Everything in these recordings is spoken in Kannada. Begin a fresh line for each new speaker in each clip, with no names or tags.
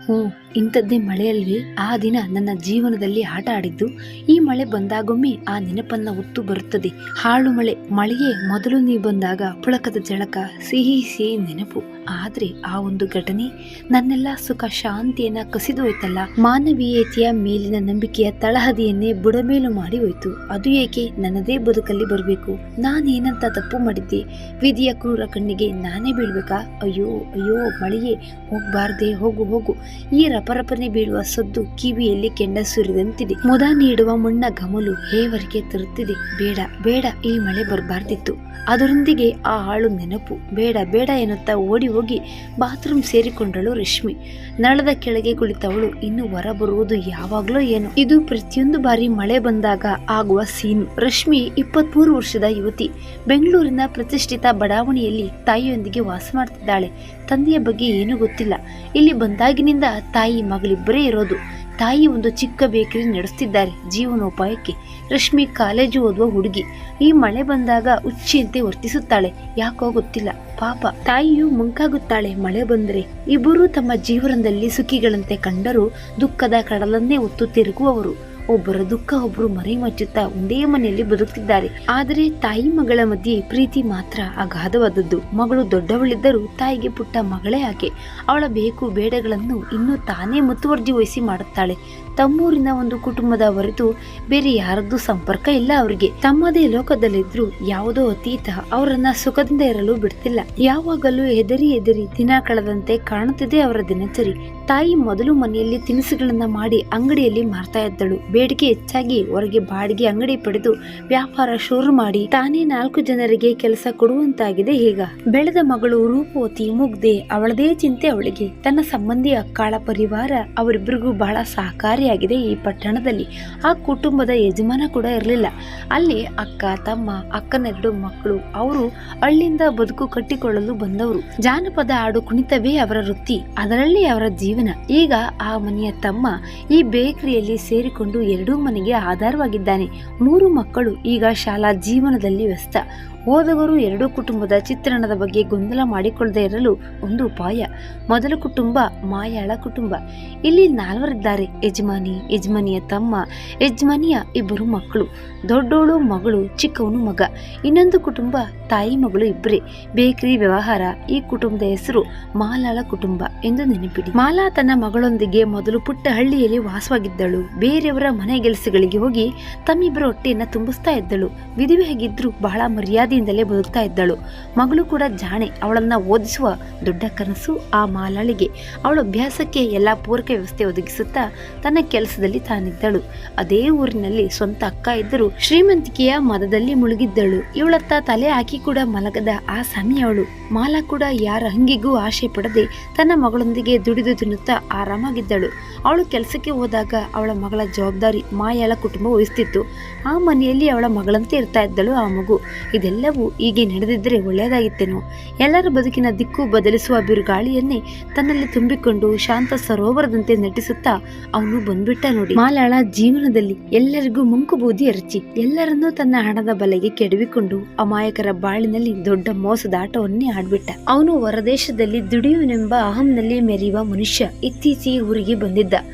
ಹ್ಞೂ, ಇಂಥದ್ದೇ ಮಳೆಯಲ್ವೇ ಆ ದಿನ ನನ್ನ ಜೀವನದಲ್ಲಿ ಆಟ ಆಡಿದ್ದು. ಈ ಮಳೆ ಬಂದಾಗೊಮ್ಮೆ ಆ ನೆನಪನ್ನ ಹೊತ್ತು ಬರುತ್ತದೆ. ಹಾಳು ಮಳೆ, ಮಳೆಗೆ ಮೊದಲು ನೀ ಬಂದಾಗ ಪುಳಕದ ಜಳಕ, ಸಿಹಿ ಸಿಹಿ ನೆನಪು. ಆದ್ರೆ ಆ ಒಂದು ಘಟನೆ ನನ್ನೆಲ್ಲ ಸುಖ ಶಾಂತಿಯನ್ನ ಕಸಿದು ಹೋಯ್ತಲ್ಲ. ಮಾನವೀಯತೆಯ ಮೇಲಿನ ನಂಬಿಕೆಯ ತಳಹದಿಯನ್ನೇ ಬುಡಮೇಲು ಮಾಡಿ ಹೋಯ್ತು. ಅದು ಏಕೆ ನನ್ನದೇ ಬದುಕಲ್ಲಿ ಬರಬೇಕು? ನಾನೇನಂತ ತಪ್ಪು ಮಾಡಿದ್ದೆ? ವಿಧಿಯ ಕ್ರೂರ ಕಣ್ಣಿಗೆ ನಾನೇ ಬೀಳ್ಬೇಕಾ? ಅಯ್ಯೋ ಅಯ್ಯೋ ಮಳೆಯೇ, ಹೋಗ್ಬಾರ್ದೆ, ಹೋಗು ಹೋಗು. ಈ ರಪರಪನೆ ಬೀಳುವ ಸದ್ದು ಕಿವಿಯಲ್ಲಿ ಕೆಂಡ ಸುರಿದಂತಿದೆ. ಮುದ ನೀಡುವ ಮುಣ್ಣ ಗಮಲು ಹೇವರಿಗೆ ತರುತ್ತಿದೆ. ಬೇಡ ಬೇಡ, ಈ ಮಳೆ ಬರಬಾರ್ದಿತ್ತು. ಅದರೊಂದಿಗೆ ಆ ಹಾಳು ನೆನಪು. ಬೇಡ ಬೇಡ ಎನ್ನುತ್ತಾ ಓಡಿ ಹೋಗಿ ಬಾತ್ರೂಮ್ ಸೇರಿಕೊಂಡಳು ರಶ್ಮಿ. ನಳದ ಕೆಳಗೆ ಕುಳಿತವಳು ಇನ್ನು ಹೊರ ಬರುವುದು ಯಾವಾಗ್ಲೋ ಏನೋ. ಇದು ಪ್ರತಿಯೊಂದು ಬಾರಿ ಮಳೆ ಬಂದಾಗ ಆಗುವ ಸೀನು. ರಶ್ಮಿ 23 ವರ್ಷದ ಯುವತಿ. ಬೆಂಗಳೂರಿನ ಪ್ರತಿಷ್ಠಿತ ಬಡಾವಣೆಯಲ್ಲಿ ತಾಯಿಯೊಂದಿಗೆ ವಾಸ ಮಾಡ್ತಿದ್ದಾಳೆ. ತಂದೆಯ ಬಗ್ಗೆ ಏನೂ ಗೊತ್ತಿಲ್ಲ. ಇಲ್ಲಿ ಬಂದಾಗಿನಿಂದ ತಾಯಿ ಮಗಳಿಬ್ಬರೇ ಇರೋದು. ತಾಯಿ ಒಂದು ಚಿಕ್ಕ ಬೇಕರಿ ನಡೆಸ್ತಿದ್ದಾರೆ ಜೀವನೋಪಾಯಕ್ಕೆ. ರಶ್ಮಿ ಕಾಲೇಜು ಓದುವ ಹುಡುಗಿ. ಈ ಮಳೆ ಬಂದಾಗ ಹುಚ್ಚಿಯಂತೆ ವರ್ತಿಸುತ್ತಾಳೆ. ಯಾಕೋ ಗೊತ್ತಿಲ್ಲ. ಪಾಪ ತಾಯಿಯು ಮುಂಕಾಗುತ್ತಾಳೆ ಮಳೆ ಬಂದರೆ. ಇಬ್ಬರು ತಮ್ಮ ಜೀವನದಲ್ಲಿ ಸುಖಿಗಳಂತೆ ಕಂಡರೂ ದುಃಖದ ಕಡಲನ್ನೇ ಹೊತ್ತು ತಿರುಗುವವರು. ಒಬ್ಬರ ದುಃಖ ಒಬ್ಬರು ಮರೆಮಚ್ಚುತ್ತಾ ಒಂದೇ ಮನೆಯಲ್ಲಿ ಬದುಕ್ತಿದ್ದಾರೆ. ಆದರೆ ತಾಯಿ ಮಗಳ ಮಧ್ಯೆ ಪ್ರೀತಿ ಮಾತ್ರ ಅಗಾಧವಾದದ್ದು. ಮಗಳು ದೊಡ್ಡವಳಿದ್ದರೂ ತಾಯಿಗೆ ಪುಟ್ಟ ಮಗಳೇ ಆಕೆ. ಅವಳ ಬೇಕು ಬೇಡಗಳನ್ನು ಇನ್ನೂ ತಾನೇ ಮುತುವರ್ಜಿ ವಹಿಸಿ ಮಾಡುತ್ತಾಳೆ. ತಮ್ಮೂರಿನ ಒಂದು ಕುಟುಂಬದ ಹೊರತು ಬೇರೆ ಯಾರದ್ದು ಸಂಪರ್ಕ ಇಲ್ಲ ಅವರಿಗೆ. ತಮ್ಮದೇ ಲೋಕದಲ್ಲಿದ್ರು ಯಾವುದೋ ಅತೀತ ಅವರನ್ನ ಸುಖದಿಂದ ಇರಲು ಬಿಡ್ತಿಲ್ಲ. ಯಾವಾಗಲೂ ಎದರಿ ಎದರಿ ದಿನ ಕಳೆದಂತೆ ಕಾಣುತ್ತಿದೆ ಅವರ ದಿನಚರಿ. ತಾಯಿ ಮೊದಲು ಮನೆಯಲ್ಲಿ ತಿನಿಸುಗಳನ್ನ ಮಾಡಿ ಅಂಗಡಿಯಲ್ಲಿ ಮಾರ್ತಾ ಇದ್ದಳು. ಬೇಡಿಕೆ ಹೆಚ್ಚಾಗಿ ಹೊರಗೆ ಬಾಡಿಗೆ ಅಂಗಡಿ ಪಡೆದು ವ್ಯಾಪಾರ ಶುರು ಮಾಡಿ ತಾನೇ 4 ಜನರಿಗೆ ಕೆಲಸ ಕೊಡುವಂತಾಗಿದೆ. ಈಗ ಬೆಳೆದ ಮಗಳು ರೂಪವತಿ ಮುಗ್ದೆ. ಅವಳದೇ ಚಿಂತೆ ಅವಳಿಗೆ. ತನ್ನ ಸಂಬಂಧಿ ಅಕ್ಕಾಳ ಪರಿವಾರ ಅವರಿಬ್ಬರಿಗೂ ಬಹಳ ಸಹಕಾರಿಯಾಗಿದೆ. ಈ ಪಟ್ಟಣದಲ್ಲಿ ಆ ಕುಟುಂಬದ ಯಜಮಾನ ಕೂಡ ಇರಲಿಲ್ಲ. ಅಲ್ಲಿ ಅಕ್ಕ, ತಮ್ಮ, ಅಕ್ಕನ 2 ಮಕ್ಕಳು. ಅವರು ಹಳ್ಳಿಯಿಂದ ಬದುಕು ಕಟ್ಟಿಕೊಳ್ಳಲು ಬಂದವರು. ಜಾನಪದ ಹಾಡು ಕುಣಿತವೇ ಅವರ ವೃತ್ತಿ, ಅದರಲ್ಲಿ ಅವರ ಜೀವನ. ಈಗ ಆ ಮನೆಯ ತಮ್ಮ ಈ ಬೇಕರಿಯಲ್ಲಿ ಸೇರಿಕೊಂಡು 2 ಮನೆಗೆ ಆಧಾರವಾಗಿದ್ದಾನೆ. 3 ಮಕ್ಕಳು ಈಗ ಶಾಲಾ ಜೀವನದಲ್ಲಿ ವ್ಯಸ್ತ. ಓದುಗರು 2 ಕುಟುಂಬದ ಚಿತ್ರಣದ ಬಗ್ಗೆ ಗೊಂದಲ ಮಾಡಿಕೊಳ್ಳದೆ ಇರಲು ಒಂದು ಉಪಾಯ. ಮೊದಲ ಕುಟುಂಬ ಮಾಯಾಳ ಕುಟುಂಬ. ಇಲ್ಲಿ 4 ಇದ್ದಾರೆ. ಯಜಮಾನಿ, ಯಜಮಾನಿಯ ತಮ್ಮ, ಯಜಮಾನಿಯ 2 ಮಕ್ಕಳು. ದೊಡ್ಡೋಳು ಮಗಳು, ಚಿಕ್ಕವನು ಮಗ. ಇನ್ನೊಂದು ಕುಟುಂಬ ತಾಯಿ ಮಗಳು ಇಬ್ಬರೇ. ಬೇಕರಿ ವ್ಯವಹಾರ. ಈ ಕುಟುಂಬದ ಹೆಸರು ಮಾಲಾಳ ಕುಟುಂಬ ಎಂದು ನೆನಪಿಡಿ. ಮಾಲಾ ತನ್ನ ಮಗಳೊಂದಿಗೆ ಮೊದಲು ಪುಟ್ಟ ಹಳ್ಳಿಯಲ್ಲಿ ವಾಸವಾಗಿದ್ದಳು. ಬೇರೆಯವರ ಮನೆ ಕೆಲಸಗಳಿಗೆ ಹೋಗಿ ತಮ್ಮಿಬ್ಬರ ಹೊಟ್ಟೆಯನ್ನ ತುಂಬಿಸ್ತಾ ಇದ್ದಳು. ವಿಧವೆ ಆಗಿದ್ರು ಬಹಳ ಮರ್ಯಾದೆಯಿಂದಲೇ ಬದುಕ್ತಾ ಇದ್ದಳು. ಮಗಳು ಕೂಡ ಜಾಣೆ. ಅವಳನ್ನ ಓದಿಸುವ ದೊಡ್ಡ ಕನಸು ಆ ಮಾಲಾಳಿಗೆ. ಅವಳ ಅಭ್ಯಾಸಕ್ಕೆ ಎಲ್ಲಾ ಪೂರಕ ವ್ಯವಸ್ಥೆ ಒದಗಿಸುತ್ತಾ ತನ್ನ ಕೆಲಸದಲ್ಲಿ ತಾನಿದ್ದಳು. ಅದೇ ಊರಿನಲ್ಲಿ ಸ್ವಂತ ಅಕ್ಕ ಇದ್ದರೂ ಶ್ರೀಮಂತಿಕೆಯ ಮದದಲ್ಲಿ ಮುಳುಗಿದ್ದಳು. ಇವಳತ್ತ ತಲೆ ಹಾಕಿ ಕೂಡ ಮಲಗದ ಆ ಸಮಯ ಅವಳು. ಮಾಲಾ ಕೂಡ ಯಾರ ಹಂಗಿಗೂ ಆಶೆ ಪಡದೆ ತನ್ನ ಮಗಳೊಂದಿಗೆ ದುಡಿದು ತಿನ್ನುತ್ತಾ ಆರಾಮಾಗಿದ್ದಳು. ಅವಳು ಕೆಲಸಕ್ಕೆ ಹೋದಾಗ ಅವಳ ಮಗಳ ಜವಾಬ್ದಾರಿ ಮಾಯಾಳ ಕುಟುಂಬ ವಹಿಸ್ತಿತ್ತು. ಆ ಮನೆಯಲ್ಲಿ ಅವಳ ಮಗಳಂತೆ ಇರ್ತಾ ಇದ್ದಳು ಆ ಮಗು. ಇದೆಲ್ಲವೂ ಹೀಗೆ ನಡೆದಿದ್ದರೆ ಒಳ್ಳೆಯದಾಗಿತ್ತೇನೋ. ಎಲ್ಲರ ಬದುಕಿನ ದಿಕ್ಕು ಬದಲಿಸುವ ಬಿರುಗಾಳಿಯನ್ನೇ ತನ್ನಲ್ಲಿ ತುಂಬಿಕೊಂಡು ಶಾಂತ ಸರೋವರದಂತೆ ನಟಿಸುತ್ತಾ ಅವನು ಬಂದ್ಬಿಟ್ಟ ನೋಡಿ. ಮಾಲಾಳ ಜೀವನದಲ್ಲಿ ಎಲ್ಲರಿಗೂ ಮಂಕು ಬೂದಿ ಎರಚಿ ಎಲ್ಲರನ್ನೂ ತನ್ನ ಹಣದ ಬಲೆಗೆ ಕೆಡವಿಕೊಂಡು ಅಮಾಯಕರ ಬಾಳಿನಲ್ಲಿ ದೊಡ್ಡ ಮೋಸದ ಆಟವನ್ನೇ ಆಡ್ಬಿಟ್ಟ. ಅವನು ಹೊರದೇಶದಲ್ಲಿ ದುಡಿಯುವನೆಂಬ ಅಹಂನಲ್ಲಿ ಮೆರೆಯುವ ಮನುಷ್ಯ. ಇತ್ತೀಚೆಗೆ ಊರಿಗೆ ಬಂದಿದ್ದ.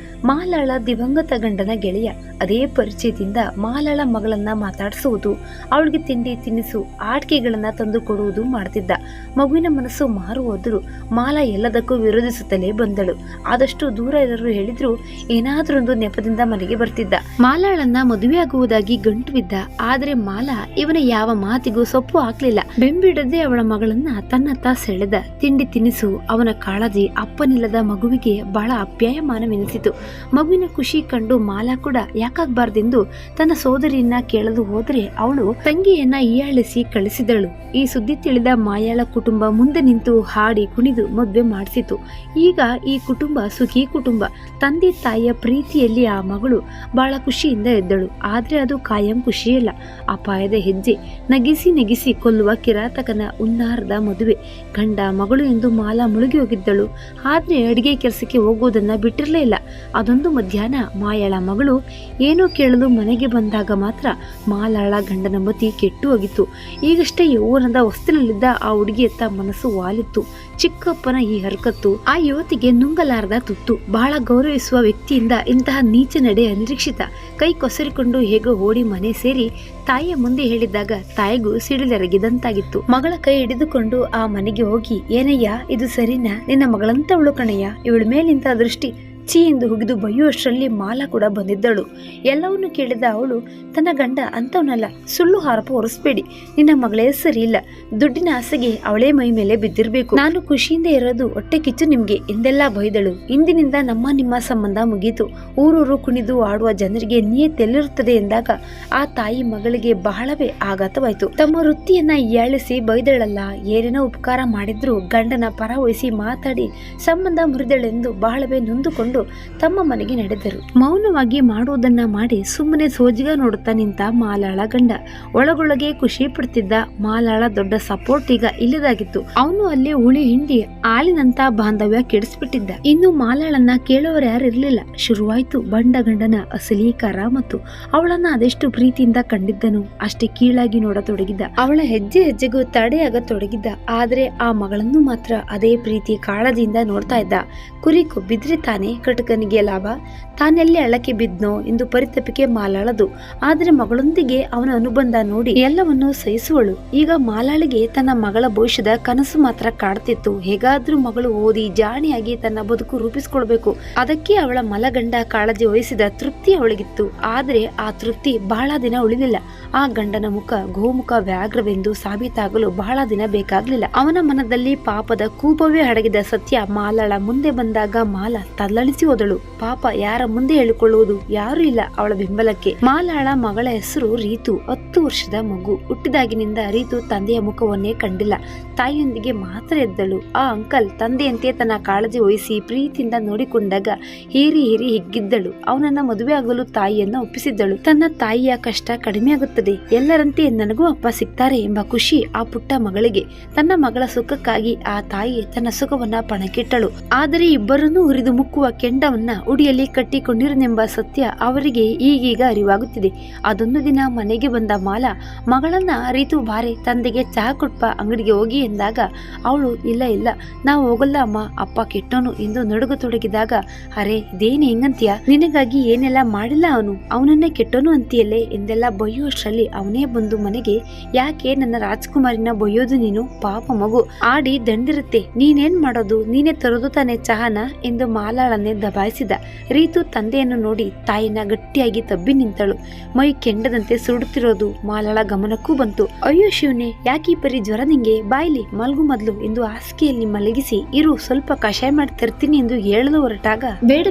ಮಾಲಾಳ ದಿವಂಗತ ಗಂಡನ ಗೆಳೆಯ. ಅದೇ ಪರಿಚಯದಿಂದ ಮಾಲಾಳ ಮಗಳನ್ನ ಮಾತಾಡಿಸುವುದು, ಅವಳಿಗೆ ತಿಂಡಿ ತಿನಿಸು ಆಟಿಕೆಗಳನ್ನ ತಂದು ಕೊಡುವುದು ಮಾಡ್ತಿದ್ದ. ಮಗುವಿನ ಮನಸ್ಸು ಮಾರು ಹೋದ್ರು ಮಾಲಾ ಎಲ್ಲದಕ್ಕೂ ವಿರೋಧಿಸುತ್ತಲೇ ಬಂದಳು. ಆದಷ್ಟು ದೂರ ಇರಲು ಹೇಳಿದ್ರು ಏನಾದ್ರೊಂದು ನೆಪದಿಂದ ಮನೆಗೆ ಬರ್ತಿದ್ದ. ಮಾಲಾಳನ್ನ ಮದುವೆ ಆಗುವುದಾಗಿ ಗಂಟು ಬಿದ್ದ. ಆದ್ರೆ ಮಾಲಾ ಇವನ ಯಾವ ಮಾತಿಗೂ ಸೊಪ್ಪು ಹಾಕ್ಲಿಲ್ಲ. ಬೆಂಬಿಡದೆ ಅವಳ ಮಗಳನ್ನ ತನ್ನತ್ತ ಸೆಳೆದ. ತಿಂಡಿ ತಿನಿಸು, ಅವನ ಕಾಳಜಿ ಅಪ್ಪನಿಲ್ಲದ ಮಗುವಿಗೆ ಬಹಳ ಅಪ್ಯಾಯಮಾನವೆನಿಸಿತು. ಮಗುವಿನ ಖುಷಿ ಕಂಡು ಮಾಲಾ ಕೂಡ ಯಾಕಾಗಬಾರ್ದೆಂದು ತನ್ನ ಸೋದರಿಯನ್ನ ಕೇಳಲು ಹೋದ್ರೆ ಅವಳು ತಂಗಿಯನ್ನ ಹೀಯಾಳಿಸಿ ಕಳಿಸಿದಳು. ಈ ಸುದ್ದಿ ತಿಳಿದ ಮಾಯಾಳ ಕುಟುಂಬ ಮುಂದೆ ನಿಂತು ಹಾಡಿ ಕುಣಿದು ಮದುವೆ ಮಾಡಿಸಿತು. ಈಗ ಈ ಕುಟುಂಬ ಸುಖಿ ಕುಟುಂಬ. ತಂದೆ ತಾಯಿಯ ಪ್ರೀತಿಯಲ್ಲಿ ಆ ಮಗಳು ಬಹಳ ಖುಷಿಯಿಂದ ಇದ್ದಳು. ಆದ್ರೆ ಅದು ಕಾಯಂ ಖುಷಿಯಲ್ಲ, ಅಪಾಯದ ಹೆಜ್ಜೆ. ನಗಿಸಿ ನಗಿಸಿ ಕೊಲ್ಲುವ ಕಿರಾತಕನ ಉನ್ನಾರದ ಮದುವೆ. ಗಂಡ ಮಗಳು ಎಂದು ಮಾಲಾ ಮುಳುಗಿ ಹೋಗಿದ್ದಳು. ಆದ್ರೆ ಅಡಿಗೆ ಕೆಲಸಕ್ಕೆ ಹೋಗುವುದನ್ನ ಬಿಟ್ಟಿರಲೇ ಇಲ್ಲ. ಅದೊಂದು ಮಧ್ಯಾಹ್ನ ಮಾಯಾಳ ಮಗಳು ಏನೋ ಕೇಳಲು ಮನೆಗೆ ಬಂದಾಗ ಮಾತ್ರ ಮಾಲಾಳ ಗಂಡನ ಮತಿ ಕೆಟ್ಟು ಹೋಗಿತ್ತು. ಈಗಷ್ಟೇ ಯೌವನದ ಹೊಸ್ತಿಲಲ್ಲಿದ್ದ ಆ ಹುಡುಗಿಯತ್ತ ಮನಸ್ಸು ವಾಲಿತ್ತು. ಚಿಕ್ಕಪ್ಪನ ಈ ಹರಕತ್ತು ಆ ಯುವತಿಗೆ ನುಂಗಲಾರದ ತುತ್ತು. ಬಹಳ ಗೌರವಿಸುವ ವ್ಯಕ್ತಿಯಿಂದ ಇಂತಹ ನೀಚ ನಡೆ ಅನಿರೀಕ್ಷಿತ. ಕೈ ಕೊಸರಿಕೊಂಡು ಹೇಗೋ ಓಡಿ ಮನೆ ಸೇರಿ ತಾಯಿಯ ಮುಂದೆ ಹೇಳಿದಾಗ ತಾಯಿಗೂ ಸಿಡಿಲೆರಗಿದಂತಾಗಿತ್ತು. ಮಗಳ ಕೈ ಹಿಡಿದುಕೊಂಡು ಆ ಮನೆಗೆ ಹೋಗಿ, ಏನಯ್ಯ ಇದು ಸರಿನಾ? ನಿನ್ನ ಮಗಳಂತವಳು ಕಣಯ್ಯ, ಇವಳ ಮೇಲಿಂತ ದೃಷ್ಟಿ ಛೀ ಎಂದು ಹುಗಿದು ಬೈಯುವಷ್ಟರಲ್ಲಿ ಮಾಲಾ ಕೂಡ ಬಂದಿದ್ದಳು. ಎಲ್ಲವನ್ನು ಕೇಳಿದ ಅವಳು ತನ್ನ ಗಂಡ ಅಂತವನಲ್ಲ, ಸುಳ್ಳು ಆರೋಪ ಹೊರಿಸ್ಬೇಡಿ, ನಿನ್ನ ಮಗಳೇ ಸರಿ ಇಲ್ಲ, ದುಡ್ಡಿನ ಆಸೆಗೆ ಅವಳೇ ಮೈ ಮೇಲೆ ಬಿದ್ದಿರ್ಬೇಕು, ನಾನು ಖುಷಿಯಿಂದ ಇರೋದು ಹೊಟ್ಟೆ ಕಿಚ್ಚು ನಿಮ್ಗೆ ಎಂದೆಲ್ಲ ಬೈದಳು. ಇಂದಿನಿಂದ ನಿಮ್ಮ ಸಂಬಂಧ ಮುಗೀತು. ಊರೂರು ಕುಣಿದು ಆಡುವ ಜನರಿಗೆ ನಿಯತ್ತೆಲ್ಲಿರುತ್ತದೆ ಎಂದಾಗ ಆ ತಾಯಿ ಮಗಳಿಗೆ ಬಹಳವೇ ಆಘಾತವಾಯಿತು. ತಮ್ಮ ವೃತ್ತಿಯನ್ನ ಹೀಯಾಳಿಸಿ ಬೈದಳಲ್ಲ, ಏನೇನೋ ಉಪಕಾರ ಮಾಡಿದ್ರು ಗಂಡನ ಪರ ವಹಿಸಿ ಮಾತಾಡಿ ಸಂಬಂಧ ಮುರಿದಳೆಂದು ಬಹಳವೇ ನೊಂದುಕೊಂಡು ತಮ್ಮ ಮನೆಗೆ ನಡೆದರು. ಮೌನವಾಗಿ ಮಾಡುವುದನ್ನ ಮಾಡಿ ಸುಮ್ಮನೆ ಸೋಜಿಗ ನೋಡುತ್ತಾ ನಿಂತ ಮಾಲಾಳ ಗಂಡ ಒಳಗೊಳಗೆ ಖುಷಿ ಪಡ್ತಿದ್ದ. ಮಾಲಾಳ ದೊಡ್ಡ ಸಪೋರ್ಟ್ ಈಗ ಇಲ್ಲದಾಗಿತ್ತು. ಅವನು ಅಲ್ಲಿ ಹುಳಿ ಹಿಂಡಿ ಹಾಲಿನಂತ ಬಾಂಧವ್ಯ ಕೆಡಿಸ್ಬಿಟ್ಟಿದ್ದ. ಇನ್ನು ಮಾಲಾಳನ್ನ ಕೇಳುವವರು ಯಾರು ಇರ್ಲಿಲ್ಲ. ಶುರುವಾಯ್ತು ಬಂಡ ಗಂಡನ ಅಸಲೀಕಾರ ಮತ್ತು ಅವಳನ್ನ ಅದೆಷ್ಟು ಪ್ರೀತಿಯಿಂದ ಕಂಡಿದ್ದನು ಅಷ್ಟೇ ಕೀಳಾಗಿ ನೋಡತೊಡಗಿದ್ದ. ಅವಳ ಹೆಜ್ಜೆ ಹೆಜ್ಜೆಗೂ ತಡೆಯಾಗತೊಡಗಿದ್ದ. ಆದ್ರೆ ಆ ಮಗಳನ್ನು ಮಾತ್ರ ಅದೇ ಪ್ರೀತಿ ಕಾಳಜಿಯಿಂದ ನೋಡ್ತಾ ಇದ್ದ. ಕುರಿ ಕೊಬ್ಬಿದ್ರೆ ತಾನೇ ಕಟಕನಿಗೆ ಲಾಭ, ತಾನೆಲ್ಲಿ ಹಳ್ಳಕ್ಕೆ ಬಿದ್ನೋ ಎಂದು ಪರಿತಪಿಕೆ ಮಾಲಾಳದು. ಆದರೆ ಮಗಳೊಂದಿಗೆ ಅವನ ಅನುಬಂಧ ನೋಡಿ ಎಲ್ಲವನ್ನೂ ಸಹಿಸುವಳು. ಈಗ ಮಾಲಾಳಿಗೆ ತನ್ನ ಮಗಳ ಭವಿಷ್ಯದ ಕನಸು ಮಾತ್ರ ಕಾಡ್ತಿತ್ತು. ಹೇಗಾದ್ರೂ ಮಗಳು ಓದಿ ಜಾಣಿಯಾಗಿ ತನ್ನ ಬದುಕು ರೂಪಿಸಿಕೊಳ್ಬೇಕು. ಅದಕ್ಕೆ ಅವಳ ಮಲಗಂಡ ಕಾಳಜಿ ವಹಿಸಿದ ತೃಪ್ತಿ ಅವಳಿಗಿತ್ತು. ಆದರೆ ಆ ತೃಪ್ತಿ ಬಹಳ ದಿನ ಉಳಿಲಿಲ್ಲ. ಆ ಗಂಡನ ಮುಖ ಗೋಮುಖ ವ್ಯಾಘ್ರವೆಂದು ಸಾಬೀತಾಗಲು ಬಹಳ ದಿನ ಬೇಕಾಗ್ಲಿಲ್ಲ. ಅವನ ಮನದಲ್ಲಿ ಪಾಪದ ಕೂಪವೇ ಅಡಗಿದ ಸತ್ಯ ಮಾಲಾಳ ಮುಂದೆ ಬಂದಾಗ ಮಾಲ ತಲ್ಲಣಿಸಿ ಹೋದಳು. ಪಾಪ ಯಾರ ಮುಂದೆ ಹೇಳಿಕೊಳ್ಳುವುದು ಯಾರು ಇಲ್ಲ ಅವಳ ಬೆಂಬಲಕ್ಕೆ. ಮಾಲಾಳ ಮಗಳ ಹೆಸರು ರೀತು. 10 ವರ್ಷದ ಮಗು. ಹುಟ್ಟಿದಾಗಿನಿಂದ ರೀತು ತಂದೆಯ ಮುಖವನ್ನೇ ಕಂಡಿಲ್ಲ. ತಾಯಿಯೊಂದಿಗೆ ಮಾತ್ರ ಇದ್ದಳು. ಆ ಅಂಕಲ್ ತಂದೆಯಂತೆ ತನ್ನ ಕಾಳಜಿ ವಹಿಸಿ ಪ್ರೀತಿಯಿಂದ ನೋಡಿಕೊಂಡಾಗ ಹೀರಿ ಹಿಗ್ಗಿದ್ದಳು. ಅವನನ್ನ ಮದುವೆ ಆಗಲು ತಾಯಿಯನ್ನ ಒಪ್ಪಿಸಿದ್ದಳು. ತನ್ನ ತಾಯಿಯ ಕಷ್ಟ ಕಡಿಮೆ ಆಗುತ್ತದೆ, ಎಲ್ಲರಂತೆ ನನಗೂ ಅಪ್ಪ ಸಿಗ್ತಾರೆ ಎಂಬ ಖುಷಿ ಆ ಪುಟ್ಟ ಮಗಳಿಗೆ. ತನ್ನ ಮಗಳ ಸುಖಕ್ಕಾಗಿ ಆ ತಾಯಿ ತನ್ನ ಸುಖವನ್ನ ಪಣಕ್ಕಿಟ್ಟಳು. ಆದರೆ ಇಬ್ಬರನ್ನೂ ಹುರಿದು ಮುಕ್ಕುವ ಕೆಂಡವನ್ನ ಉಡಿಯಲ್ಲಿ ಕಟ್ಟಿಕೊಂಡಿರುನೆಂಬ ಸತ್ಯ ಅವರಿಗೆ ಈಗೀಗ ಅರಿವಾಗುತ್ತಿದೆ. ಅದೊಂದು ದಿನ ಮನೆಗೆ ಬಂದ ಮಾಲಾ ಮಗಳನ್ನ ರೀತು ಬಾರೆ ತಂದೆಗೆ ಚಹಾ ಕೊಟ್ಪ ಅಂಗಡಿಗೆ ಹೋಗಿ ಎಂದಾಗ ಅವಳು ಇಲ್ಲ ನಾವು ಹೋಗಲ್ಲ ಅಮ್ಮ, ಅಪ್ಪ ಕೆಟ್ಟೋನು ಎಂದು ನಡುಗತೊಡಗಿದಾಗ, ಅರೆ ಇದೇನು ಹೆಂಗಂತೀಯ, ನಿನಗಾಗಿ ಏನೆಲ್ಲ ಮಾಡಿಲ್ಲ ಅವನನ್ನೇ ಕೆಟ್ಟೋನು ಅಂತೀಯಲ್ಲೇ ಎಂದೆಲ್ಲ ಬೈಯುವಷ್ಟರಲ್ಲಿ ಅವನೇ ಬಂದು ಮನೆಗೆ, ಯಾಕೆ ನನ್ನ ರಾಜ್ಕುಮಾರಿನ ಬೈಯೋದು ನೀನು, ಪಾಪ ಮಗು ಆಡಿ ದಂಡಿರುತ್ತೆ, ನೀನೇನ್ ಮಾಡೋದು, ನೀನೇ ತರೋದು ತಾನೆ ಚಹಾನ ಎಂದು ಮಾಲಾಳನ್ನೇ ದಬಾಯಿಸಿದ. ರೀತು ತಂದೆಯನ್ನು ನೋಡಿ ತಾಯಿನ ಗಟ್ಟಿಯಾಗಿ ತಬ್ಬಿ ನಿಂತಳು. ಮೈ ಕೆಂಡದಂತೆ ಸುಡುತ್ತಿರೋದು ಮಾಲಾಳ ಗಮನಕ್ಕೂ ಬಂತು. ಅಯ್ಯೋ ಶಿವನೇ, ಯಾಕೆ ಈ ಪರಿ ಜ್ವರ ನಿಂಗೆ, ಬಾಯ್ಲಿ ಮಲ್ಗು ಮೊದ್ಲು ಎಂದು ಹಾಸಿಗೆಯಲ್ಲಿ ಮಲಗಿಸಿ, ಇರು ಸ್ವಲ್ಪ ಕಷಾಯ ಮಾಡಿ ತರ್ತೀನಿ ಎಂದು ಹೇಳಲು ಹೊರಟಾಗ,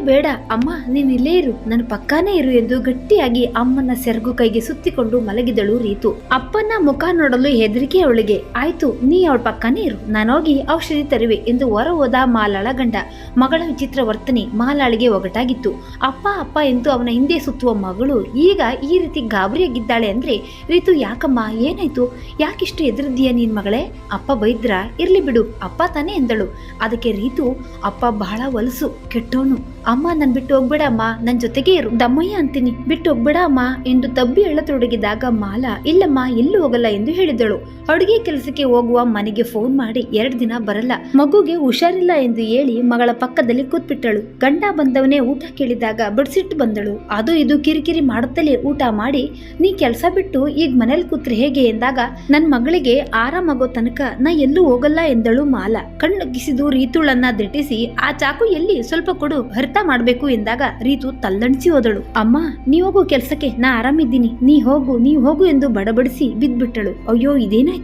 ಬೇಡ ಅಮ್ಮ ನೀನ್ ಇಲ್ಲೇ ಇರು, ನನ್ನ ಪಕ್ಕಾನೇ ಇರು ಎಂದು ಗಟ್ಟಿಯಾಗಿ ಅಮ್ಮನ ಸೆರಗು ಕೈಗೆ ಸುತ್ತಿಕೊಂಡು ಮಲಗಿದಳು ರೀತು. ಅಪ್ಪನ ಮುಖ ನೋಡಲು ಹೆದರಿಕೆ ಅವಳಿಗೆ. ಆಯ್ತು, ನೀ ಅವಳ ಪಕ್ಕಾನೇ ಇರು, ನಾನೋಗಿ ಔಷಧಿ ತರುವೆ ಎಂದು ಹೊರ ಹೋದ ಮಾಲಾಳ ಗಂಡ. ಮಗಳ ವಿಚಿತ್ರ ವರ್ತನೆ ಮಾಲಾಳಿಗೆ ಒಗಟಾಗಿತ್ತು. ಅಪ್ಪ ಎಂದು ಅವನ ಹಿಂದೆ ಸುತ್ತುವ ಮಗಳು ಈಗ ಈ ರೀತಿ ಗಾಬರಿಯಾಗಿದ್ದಾಳೆ ಅಂದ್ರೆ, ರೀತು ಯಾಕಮ್ಮ ಏನಾಯ್ತು, ಯಾಕಿಷ್ಟು ಎದುರಿದ್ದೀಯ ನೀನ್ ಮಗಳೇ, ಅಪ್ಪ ಬೈದ್ರ, ಇರ್ಲಿ ಬಿಡು ಅಪ್ಪ ತಾನೇ ಎಂದಳು. ಅದಕ್ಕೆ ರೀತು, ಅಪ್ಪ ಬಹಳ ಹೊಲಸು ಕೆಟ್ಟೋನು, ಅಮ್ಮ ನನ್ ಬಿಟ್ಟು ಹೋಗ್ಬೇಡ ಅಮ್ಮ, ನನ್ ಜೊತೆಗೆ ಇರು, ದಮ್ಮಯ್ಯ ಅಂತೀನಿ, ಬಿಟ್ಟು ಹೋಗ್ಬೇಡ ಅಮ್ಮ ಎಂದು ತಬ್ಬಿ ಎಳತೊಡಗಿದಾಗ ಮಾಲಾ ಇಲ್ಲಮ್ಮ ಎಲ್ಲೂ ಹೋಗಲ್ಲ ಎಂದು ಹೇಳಿದಳು. ಅಡುಗೆ ಕೆಲಸಕ್ಕೆ ಹೋಗುವ ಮನೆಗೆ ಫೋನ್ ಮಾಡಿ 2 ದಿನ ಬರಲ್ಲ, ಮಗುಗೆ ಹುಷಾರಿಲ್ಲ ಎಂದು ಹೇಳಿ ಮಗಳ ಪಕ್ಕದಲ್ಲಿ ಕೂತ್ಬಿಟ್ಟಳು. ಗಂಡ ಬಂದವನೇ ಊಟ ಕೇಳಿದಾಗ ಬಡಿಸಿಟ್ಟು ಬಂದಳು. ಅದು ಇದು ಕಿರಿಕಿರಿ ಮಾಡುತ್ತಲೇ ಊಟ ಮಾಡಿ, ನೀ ಕೆಲಸ ಬಿಟ್ಟು ಈಗ ಮನೇಲಿ ಕೂತ್ರೆ ಹೇಗೆ ಎಂದಾಗ, ನನ್ ಮಗಳಿಗೆ ಆರಾಮಾಗೋ ತನಕ ನಾ ಎಲ್ಲೂ ಹೋಗಲ್ಲ ಎಂದಳು ಮಾಲಾ. ಕಣ್ಣಗಿಸಿದು ರೀತುಳನ್ನ ದಿಟ್ಟಿಸಿ, ಆ ಚಾಕು ಎಲ್ಲಿ, ಸ್ವಲ್ಪ ಕೊಡು, ಹರಿತ ಮಾಡ್ಬೇಕು ಎಂದಾಗ ರೀತು ತಲ್ಲಣಿಸಿ ಹೋದಳು. ಅಮ್ಮ ನೀ ಹೋಗು ಕೆಲ್ಸಕ್ಕೆ, ನಾ ಆರಾಮಿದ್ದೀನಿ, ನೀ ಹೋಗು ಎಂದು ಬಡಬಡಿಸಿ ಬಿದ್ಬಿಟ್ಟಳು. ಅಯ್ಯೋ ಇದೇನಾಯ್ತು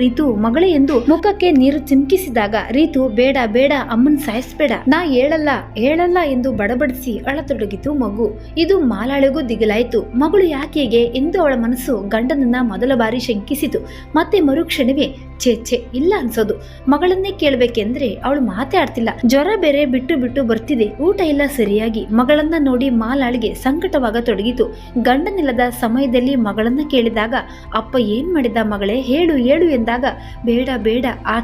ರೀತು ಮಗಳೇ ಎಂದು ಮುಖಕ್ಕೆ ನೀರು ಚಿಮ್ಕಿಸಿದಾಗ ರೀತು, ಬೇಡ ಅಮ್ಮನ್ ಸಾಯಿಸ್ಬೇಡ, ನಾ ಹೇಳಲ್ಲ ಎಂದು ಬಡಬಡಿಸಿ ಅಳತೊಡಗಿತು ಮಗು. ಇದು ಮಾಲಾಳಿಗೂ ದಿಗಿಲಾಯಿತು. ಮಗಳು ಯಾಕೆಗೆ ಎಂದು ಅವಳ ಮನಸ್ಸು ಗಂಡನನ್ನ ಮೊದಲ ಬಾರಿ ಶಂಕಿಸಿತು. ಮತ್ತೆ ಮರುಕ್ಷಣವೇ ಛೇ ಇಲ್ಲ ಅನ್ಸೋದು. ಮಗಳನ್ನೇ ಕೇಳಬೇಕೆಂದ್ರೆ ಅವಳು ಮಾತೇ ಆಡ್ತಿಲ್ಲ. ಜ್ವರ ಬೇರೆ ಬಿಟ್ಟು ಬರ್ತಿದೆ, ಊಟ ಇಲ್ಲ ಸರಿಯಾಗಿ. ಮಗಳನ್ನ ನೋಡಿ ಮಾಲಾಳಿಗೆ ಸಂಕಟವಾಗತೊಡಗಿತು. ಗಂಡನಿಲ್ಲದ ಸಮಯದಲ್ಲಿ ಮಗಳನ್ನ ಕೇಳಿದಾಗ, ಅಪ್ಪ ಏನ್ ಮಾಡಿದ ಮಗಳೇ, ಹೇಳು ಎಂದಾಗ, ಬೇಡ ಆ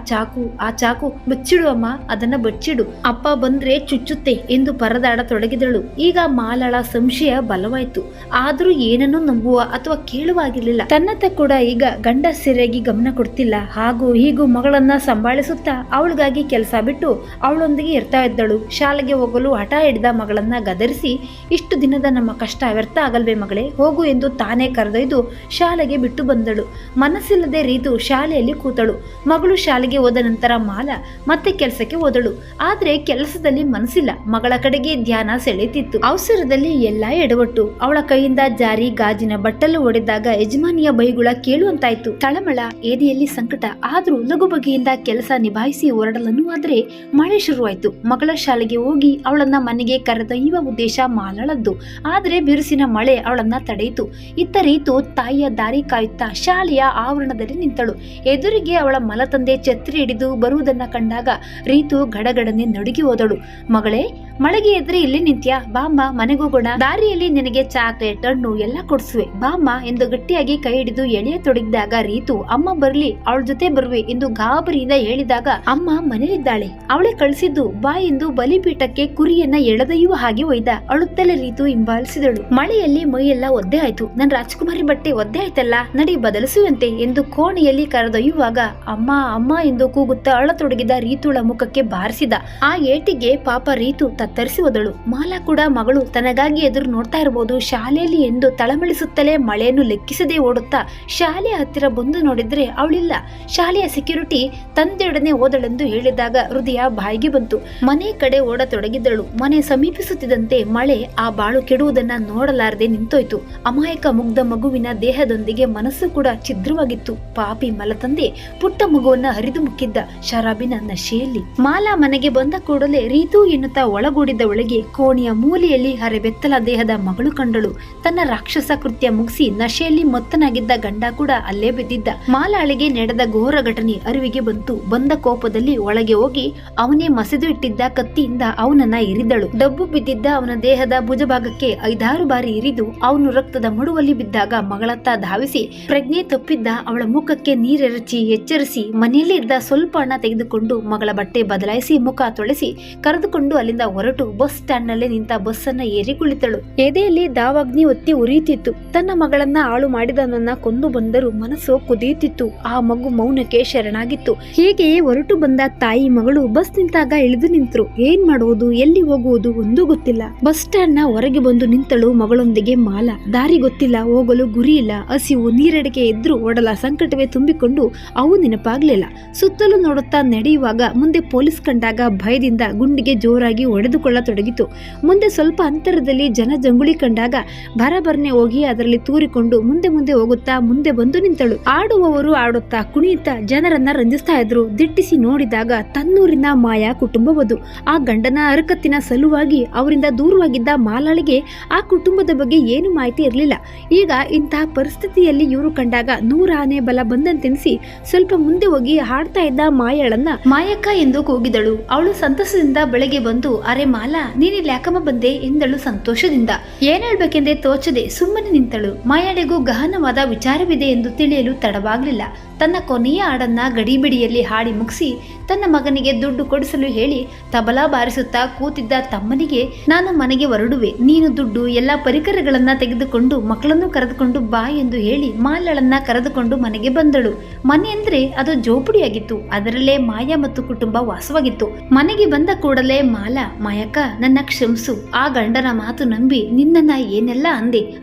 ಚಾಕು ಬಚ್ಚಿಡು ಅಮ್ಮ, ಅದನ್ನ ಬಚ್ಚಿಡು, ಅಪ್ಪ ಬಂದ್ರೆ ಚುಚ್ಚುತ್ತೆ ಎಂದು ಪರದಾಡತೊಡಗಿದಳು. ಈಗ ಮಾಲಾಳ ಸಂಶಯ ಬಲವಾಯ್ತು. ಆದ್ರೂ ಏನನ್ನೂ ನಂಬುವ ಅಥವಾ ಕೇಳುವಾಗಿರ್ಲಿಲ್ಲ. ತನ್ನತ್ತ ಕೂಡ ಈಗ ಗಂಡ ಸರಿಯಾಗಿ ಗಮನ ಕೊಡ್ತಿಲ್ಲ. ಹಾಗೂ ಹೀಗೂ ಮಗಳನ್ನ ಸಂಭಾಳಿಸುತ್ತಾ ಅವಳಿಗಾಗಿ ಕೆಲಸ ಬಿಟ್ಟು ಅವಳೊಂದಿಗೆ ಇರ್ತಾ ಇದ್ದಳು. ಶಾಲೆಗೆ ಹೋಗಲು ಹಠ ಹಿಡಿದ ಮಗಳನ್ನ ಗದರಿಸಿ, ಇಷ್ಟು ದಿನದ ನಮ್ಮ ಕಷ್ಟ ವ್ಯರ್ಥ ಆಗಲ್ವೇ ಮಗಳೇ, ಹೋಗು ಎಂದು ತಾನೇ ಕರೆದೊಯ್ದು ಶಾಲೆಗೆ ಬಿಟ್ಟು ಬಂದಳು. ಮನಸ್ಸಿಲ್ಲದೆ ರೀತು ಶಾಲೆಯಲ್ಲಿ ಕೂತಳು. ಮಗಳು ಶಾಲೆಗೆ ಹೋದ ನಂತರ ಮಾಲ ಮತ್ತೆ ಕೆಲಸಕ್ಕೆ ಹೋದಳು. ಆದ್ರೆ ಕೆಲಸದಲ್ಲಿ ಮನಸ್ಸಿಲ್ಲ, ಮಗಳ ಕಡೆಗೆ ಧ್ಯಾನ ಸೆಳೆಯುತ್ತಿತ್ತು. ಅವಸರದಲ್ಲಿ ಎಲ್ಲ ಎಡವಟ್ಟು. ಅವಳ ಕೈಯಿಂದ ಜಾರಿ ಗಾಜಿನ ಬಟ್ಟಲು ಒಡೆದಾಗ ಯಜಮಾನಿಯ ಬೈಗುಳ ಕೇಳುವಂತಾಯ್ತು. ತಳಮಳ, ಎದೆಯಲ್ಲಿ ಸಂಕಟ. ಆದ್ರೂ ಲಘು ಬಗೆಯಿಂದ ಕೆಲಸ ನಿಭಾಯಿಸಿ ಹೊರಡಲನ್ನು. ಆದ್ರೆ ಮಳೆ ಶುರುವಾಯ್ತು. ಮಗಳ ಶಾಲೆಗೆ ಹೋಗಿ ಅವಳನ್ನ ಮನೆಗೆ ಕರೆದೊಯ್ಯುವ ಉದ್ದೇಶ ಮಾಲಳದ್ದು. ಆದ್ರೆ ಬಿರುಸಿನ ಮಳೆ ಅವಳನ್ನ ತಡೆಯಿತು. ಇತ್ತ ರೀತು ತಾಯಿಯ ದಾರಿ ಕಾಯುತ್ತಾ ಶಾಲೆಯ ಆವರಣದಲ್ಲಿ ನಿಂತಳು. ಎದುರಿಗೆ ಅವಳ ಮಲತಂದೆ ಛತ್ರಿ ಹಿಡಿದು ಬರುವುದನ್ನ ಕಂಡಾಗ ರೀತು ಗಡಗಡನೆ ನಡುಗಿ ಹೋದಳು. ಮಗಳೇ, ಮಳೆಗೆ ಎದುರಿ ಇಲ್ಲಿ ನಿಂತ್ಯಾ, ಬಾಮ್ಮ ಮನೆಗೋಗೋಣ, ದಾರಿಯಲ್ಲಿ ನಿನಗೆ ಚಾಕ್ಲೇಟ್ ಹಣ್ಣು ಎಲ್ಲ ಕೊಡ್ಸುವೆ, ಬಾಮ್ಮ ಎಂದು ಗಟ್ಟಿಯಾಗಿ ಕೈ ಹಿಡಿದು ಎಳೆಯ ತೊಡಗಿದಾಗ ರೀತು, ಅಮ್ಮ ಬರ್ಲಿ, ಅವಳ ಜೊತೆ ಬರುವೆ ಎಂದು ಗಾಬರಿಯಿಂದ ಹೇಳಿದಾಗ, ಅಮ್ಮ ಮನೇಲಿದ್ದಾಳೆ, ಅವಳೆ ಕಳಿಸಿದ್ದು ಬಾ ಎಂದು ಬಲಿಪೀಠಕ್ಕೆ ಕುರಿಯನ್ನ ಎಳೆದೊಯ್ಯುವ ಹಾಗೆ ಒಯ್ದ. ಅಳುತ್ತಲೇ ರೀತು ಹಿಂಬಾಲಿಸಿದಳು. ಮಳೆಯಲ್ಲಿ ಮೈಯೆಲ್ಲ ಒದ್ದೆ ಆಯ್ತು. ನನ್ ರಾಜಕುಮಾರಿ ಬಟ್ಟೆ ಒದ್ದೆ ಆಯ್ತಲ್ಲ, ನಡಿ ಬದಲಿಸುವಂತೆ ಎಂದು ಕೋಣೆಯಲ್ಲಿ ಕರೆದೊಯ್ಯುವಾಗ ಅಮ್ಮ ಅಮ್ಮ ಎಂದು ಕೂಗುತ್ತಾ ಅಳತೊಡಗಿದ ರೀತುಳ ಮುಖಕ್ಕೆ ಬಾರಿಸಿದ. ಆ ಏಟಿಗೆ ಪಾಪ ರೀತು ತತ್ತರಿಸಿ ಹೋದಳು. ಮಾಲಾ ಕೂಡ ಮಗಳು ತನಗಾಗಿ ಎದುರು ನೋಡ್ತಾ ಇರಬಹುದು ಶಾಲೆಯಲ್ಲಿ ಎಂದು ತಳಮಳಿಸುತ್ತಲೇ ಮಳೆಯನ್ನು ಲೆಕ್ಕಿಸದೆ ಓಡುತ್ತಾ ಶಾಲೆಯ ಹತ್ತಿರ ಬಂದು ನೋಡಿದ್ರೆ ಅವಳಿಲ್ಲ. ಶಾಲೆಯ ಸೆಕ್ಯೂರಿಟಿ ತಂದೆಯೊಡನೆ ಹೋದಳೆಂದು ಹೇಳಿದಾಗ ಹೃದಯ ಬಾಯಿಗೆ ಬಂತು. ಮನೆ ಕಡೆ ಓಡತೊಡಗಿದ್ದಳು. ಮನೆ ಸಮೀಪಿಸುತ್ತಿದ್ದಂತೆ ಮಳೆ ಆ ಬಾಳು ಕೆಡುವುದನ್ನ ನೋಡಲಾರದೆ ನಿಂತೋಯ್ತು. ಅಮಾಯಕ ಮುಗ್ಧ ಮಗುವಿನ ದೇಹದೊಂದಿಗೆ ಮನಸ್ಸು ಕೂಡ ಛಿದ್ರವಾಗಿತ್ತು. ಪಾಪಿ ಮಲತಂದೆ ಪುಟ್ಟ ಮಗುವನ್ನ ಹರಿದು ಮುಕ್ಕಿದ್ದ ಶರಾಬಿನ ನಶೆಯಲ್ಲಿ. ಮಾಲಾ ಮನೆಗೆ ಬಂದ ಕೂಡಲೇ ರೀತು ಎನ್ನುತ್ತಾ ಒಳಗೂಡಿದ ಒಳಗೆ ಕೋಣೆಯ ಮೂಲೆಯಲ್ಲಿ ಹರೆಬೆತ್ತಲ ದೇಹದ ಮಗಳು ಕಂಡಳು. ತನ್ನ ರಾಕ್ಷಸ ಕೃತ್ಯ ಮುಗಿಸಿ ನಶೆಯಲ್ಲಿ ಮೊತ್ತನಾಗಿದ್ದ ಗಂಡ ಕೂಡ ಅಲ್ಲೇ ಬಿದ್ದಿದ್ದ. ಮಾಲಾಳಿಗೆ ನಡೆದ ಘೋರ ಘಟನೆ ಅರಿವಿಗೆ ಬಂತು. ಬಂದ ಕೋಪದಲ್ಲಿ ಒಳಗೆ ಹೋಗಿ ಅವನೇ ಮಸೆದು ಇಟ್ಟಿದ್ದ ಕತ್ತಿಯಿಂದ ಅವನನ್ನ ಇರಿದಳು. ಡಬ್ಬು ಬಿದ್ದಿದ್ದ ಅವನ ದೇಹದ ಭುಜಭಾಗಕ್ಕೆ 5-6 ಬಾರಿ ಇರಿದು ಅವನು ರಕ್ತದ ಮಡುವಲ್ಲಿ ಬಿದ್ದಾಗ ಮಗಳತ್ತ ಧಾವಿಸಿ ಪ್ರಜ್ಞೆ ತಪ್ಪಿದ್ದ ಅವಳ ಮುಖಕ್ಕೆ ನೀರೆರಚಿ ಎಚ್ಚರಿಸಿ ಮನೆಯಲ್ಲಿ ಇದ್ದ ಸ್ವಲ್ಪ ಹಣ ತೆಗೆದುಕೊಂಡು ಮಗಳ ಬಟ್ಟೆ ಬದಲಾಯಿಸಿ ಮುಖ ತೊಳೆಸಿ ಕರೆದುಕೊಂಡು ಅಲ್ಲಿಂದ ಹೊರಟು ಬಸ್ ಸ್ಟ್ಯಾಂಡ್ ನಲ್ಲಿ ನಿಂತ ಬಸ್ ಅನ್ನ ಏರಿ ಕುಳಿತಳು. ಎದೆಯಲ್ಲಿ ದಾವಾಗ್ನಿ ಒತ್ತಿ ಉರಿಯುತ್ತಿತ್ತು. ತನ್ನ ಮಗಳನ್ನ ಹಾಳು ಮಾಡಿದವನನ್ನ ಕೊಂದು ಬಂದರೂ ಮನಸ್ಸು ಕುದಿಯುತ್ತಿತ್ತು. ಆ ಮಗು ಮೌನಕ್ಕೆ ಶರಣಾಗಿತ್ತು. ಹೀಗೆಯೇ ಹೊರಟು ಬಂದ ತಾಯಿ ಮಗಳು ಬಸ್ ನಿಂತಾಗ ಇಳಿದು ನಿಂತರು. ಏನ್ ಮಾಡುವುದು, ಎಲ್ಲಿ ಹೋಗುವುದು ಒಂದೂ ಗೊತ್ತಿಲ್ಲ. ಬಸ್ ಸ್ಟ್ಯಾಂಡ್ ನ ಹೊರಗೆ ಬಂದು ನಿಂತಳು ಮಗಳೊಂದಿಗೆ ಮಾಲಾ. ದಾರಿ ಗೊತ್ತಿಲ್ಲ, ಹೋಗಲು ಗುರಿ ಇಲ್ಲ. ಹಸಿವು ನೀರಡಿಕೆ ಇದ್ರೂ ಒಡಲ ಸಂಕಟವೇ ತುಂಬಿಕೊಂಡು ಅವು ನೆನಪಾಗ್ಲಿಲ್ಲ. ಸುತ್ತಲೂ ನೋಡುತ್ತಾ ನಡೆಯುವಾಗ ಮುಂದೆ ಪೊಲೀಸ್ ಕಂಡಾಗ ಭಯದಿಂದ ಗುಂಡಿಗೆ ಜೋರಾಗಿ ಹೊಡೆದುಕೊಳ್ಳತೊಡಗಿತು. ಮುಂದೆ ಸ್ವಲ್ಪ ಅಂತರದಲ್ಲಿ ಜನಜಂಗುಳಿ ಕಂಡಾಗ ಭರಭರನೆ ಹೋಗಿ ಅದರಲ್ಲಿ ತೂರಿಕೊಂಡು ಮುಂದೆ ಮುಂದೆ ಹೋಗುತ್ತಾ ಮುಂದೆ ಬಂದು ನಿಂತಳು. ಆಡುವವರು ಆಡುತ್ತಾ ಕುಣಿಯುತ್ತಾ ಜನರನ್ನ ರಂಜಿಸ್ತಾ ಇದ್ರು. ದಿಟ್ಟಿಸಿ ನೋಡಿದಾಗ ತನ್ನೂರಿನ ಮಾಯಾ ಕುಟುಂಬವದು. ಆ ಗಂಡನ ಅರಕತ್ತಿನ ಸಲುವಾಗಿ ಅವರಿಂದ ದೂರವಾಗಿದ್ದ ಮಾಲಾಳಿಗೆ ಆ ಕುಟುಂಬದ ಬಗ್ಗೆ ಏನು ಮಾಹಿತಿ ಇರಲಿಲ್ಲ. ಈಗ ಇಂತಹ ಪರಿಸ್ಥಿತಿಯಲ್ಲಿ ಇವರು ಕಂಡಾಗ 100 ಆನೆ ಬಲ ಬಂದಂತೆನಿಸಿ ಸ್ವಲ್ಪ ಮುಂದೆ ಹೋಗಿ ಹಾಡ್ತಾ ಇದ್ದ ಮಾಯಾಳನ್ನ ಮಾಯಕ್ಕ ಎಂದು ಕೂಗಿದಳು. ಅವಳು ಸಂತಸದಿಂದ ಬೆಳಗ್ಗೆ ಬಂದು, ಅರೆ ಮಾಲಾ, ನೀನಿಲ್ಲಿ ಯಾಕಮ್ಮ ಬಂದೆ ಎಂದಳು ಸಂತೋಷದಿಂದ. ಏನ್ ಹೇಳ್ಬೇಕೆಂದೇ ತೋಚದೆ ಸುಮ್ಮನೆ ನಿಂತಳು. ಮಾಯಾಳಿಗೂ ಗಹನವಾದ ವಿಚಾರವಿದೆ ಎಂದು ತಿಳಿಯಲು ತಡವಾಗ್ಲಿಲ್ಲ. ತನ್ನ ಕೊನೆಯ ಹಾಡನ್ನ ಗಡಿಬಿಡಿಯಲ್ಲಿ ಹಾಡಿ ಮುಗಿಸಿ ತನ್ನ ಮಗನಿಗೆ ದುಡ್ಡು ಕೊಡಿಸಲು ಹೇಳಿ ತಬಲಾ ಬಾರಿಸುತ್ತಾ ಕೂತಿದ್ದ ತಮ್ಮನಿಗೆ, ನಾನು ಮನೆಗೆ ಹೊರಡುವೆ, ನೀನು ದುಡ್ಡು ಎಲ್ಲ ಪರಿಕರಗಳನ್ನ ತೆಗೆದುಕೊಂಡು ಮಕ್ಕಳನ್ನು ಕರೆದುಕೊಂಡು ಬಾ ಎಂದು ಹೇಳಿ ಮಾಲಳನ್ನ ಕರೆದುಕೊಂಡು ಮನೆಗೆ ಬಂದಳು. ಮನೆ ಅಂದ್ರೆ ಅದು ಜೋಪುಡಿಯಾಗಿತ್ತು. ಅದರಲ್ಲೇ ಮಾಯಾ ಮತ್ತು ಕುಟುಂಬ ವಾಸವಾಗಿತ್ತು. ಮನೆಗೆ ಬಂದ ಕೂಡಲೇ ಮಾಲಾ, ಮಾಯಕ್ಕ ನನ್ನ ಕ್ಷಮಿಸು, ಆ ಗಂಡನ ಮಾತು ನಂಬಿ ನಿನ್ನನ್ನ ಏನೆಲ್ಲ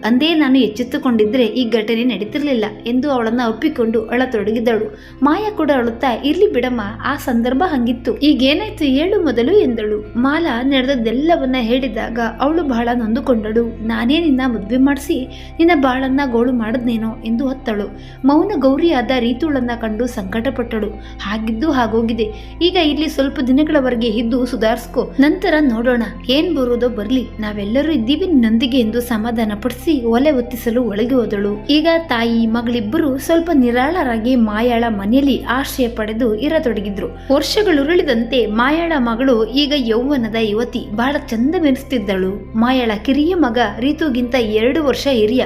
ಅಂದೇ ನಾನು ಎಚ್ಚೆತ್ತುಕೊಂಡಿದ್ರೆ ಈ ಘಟನೆ ನಡೀತಿರ್ಲಿಲ್ಲ ಎಂದು ಅವಳನ್ನ ಒಪ್ಪಿಕೊಂಡು ಅಳತೊಡಗಿದಳು. ಮಾಯಾ ಕೂಡ ಅಳುತ್ತಾ, ಇರ್ಲಿ ಬಿಡಮ್ಮ, ಆ ಸಂದರ್ಭ ಹಂಗಿತ್ತು, ಈಗೇನಾಯ್ತು ಹೇಳು ಮೊದಲು ಎಂದಳು. ಮಾಲಾ ನಡೆದದ್ದೆಲ್ಲವನ್ನ ಹೇಳಿದಾಗ ಅವಳು ಬಹಳ ನೊಂದುಕೊಂಡಳು. ನಾನೇ ನಿನ್ನ ಮದುವೆ ಮಾಡಿಸಿ ನಿನ್ನ ಬಾಳನ್ನ ಗೋಳು ಮಾಡದ್ನೇನೋ ಎಂದು ಹೊತ್ತಳು. ಮೌನ ಗೌರಿಯಾದ ರೀತುಳನ್ನ ಕಂಡು ಸಂಕಟಪಟ್ಟಳು. ಹಾಗಿದ್ದು ಹಾಗೋಗಿದೆ, ಈಗ ಇಲ್ಲಿ ಸ್ವಲ್ಪ ದಿನಗಳವರೆಗೆ ಇದ್ದು ಸುಧಾರಿಸ್ಕೊ, ನಂತರ ನೋಡೋಣ, ಏನ್ ಬರುವುದೋ ಬರ್ಲಿ, ನಾವೆಲ್ಲರೂ ಇದ್ದೀವಿ ನಿನ್ನೊಂದಿಗೆ ಎಂದು ಸಮಾಧಾನ ಪಡಿಸಿ ಒಲೆ ಒತ್ತಿಸಲು ಒಳಗೆ ಹೋದಳು. ಈಗ ತಾಯಿ ಮಗಳಿಬ್ಬರು ಸ್ವಲ್ಪ ನಿರಾಳರಾಗಿ ಮಾಯಾಳ ಮನೆಯಲ್ಲಿ ಆಶ್ರಯ ಪಡೆದು ಇರತೊಡಗಿದ್ರು. ವರ್ಷಗಳುರುಳಿದಂತೆ ಮಾಯಾಳ ಮಗಳು ಈಗ ಯೌವನದ ಯುವತಿ, ಬಹಳ ಚಂದವೆನಿಸುತ್ತಿದ್ದಳು. ಮಾಯಾಳ ಕಿರಿಯ ಮಗ ರೀತುಗಿಂತ 2 ವರ್ಷ ಹಿರಿಯ.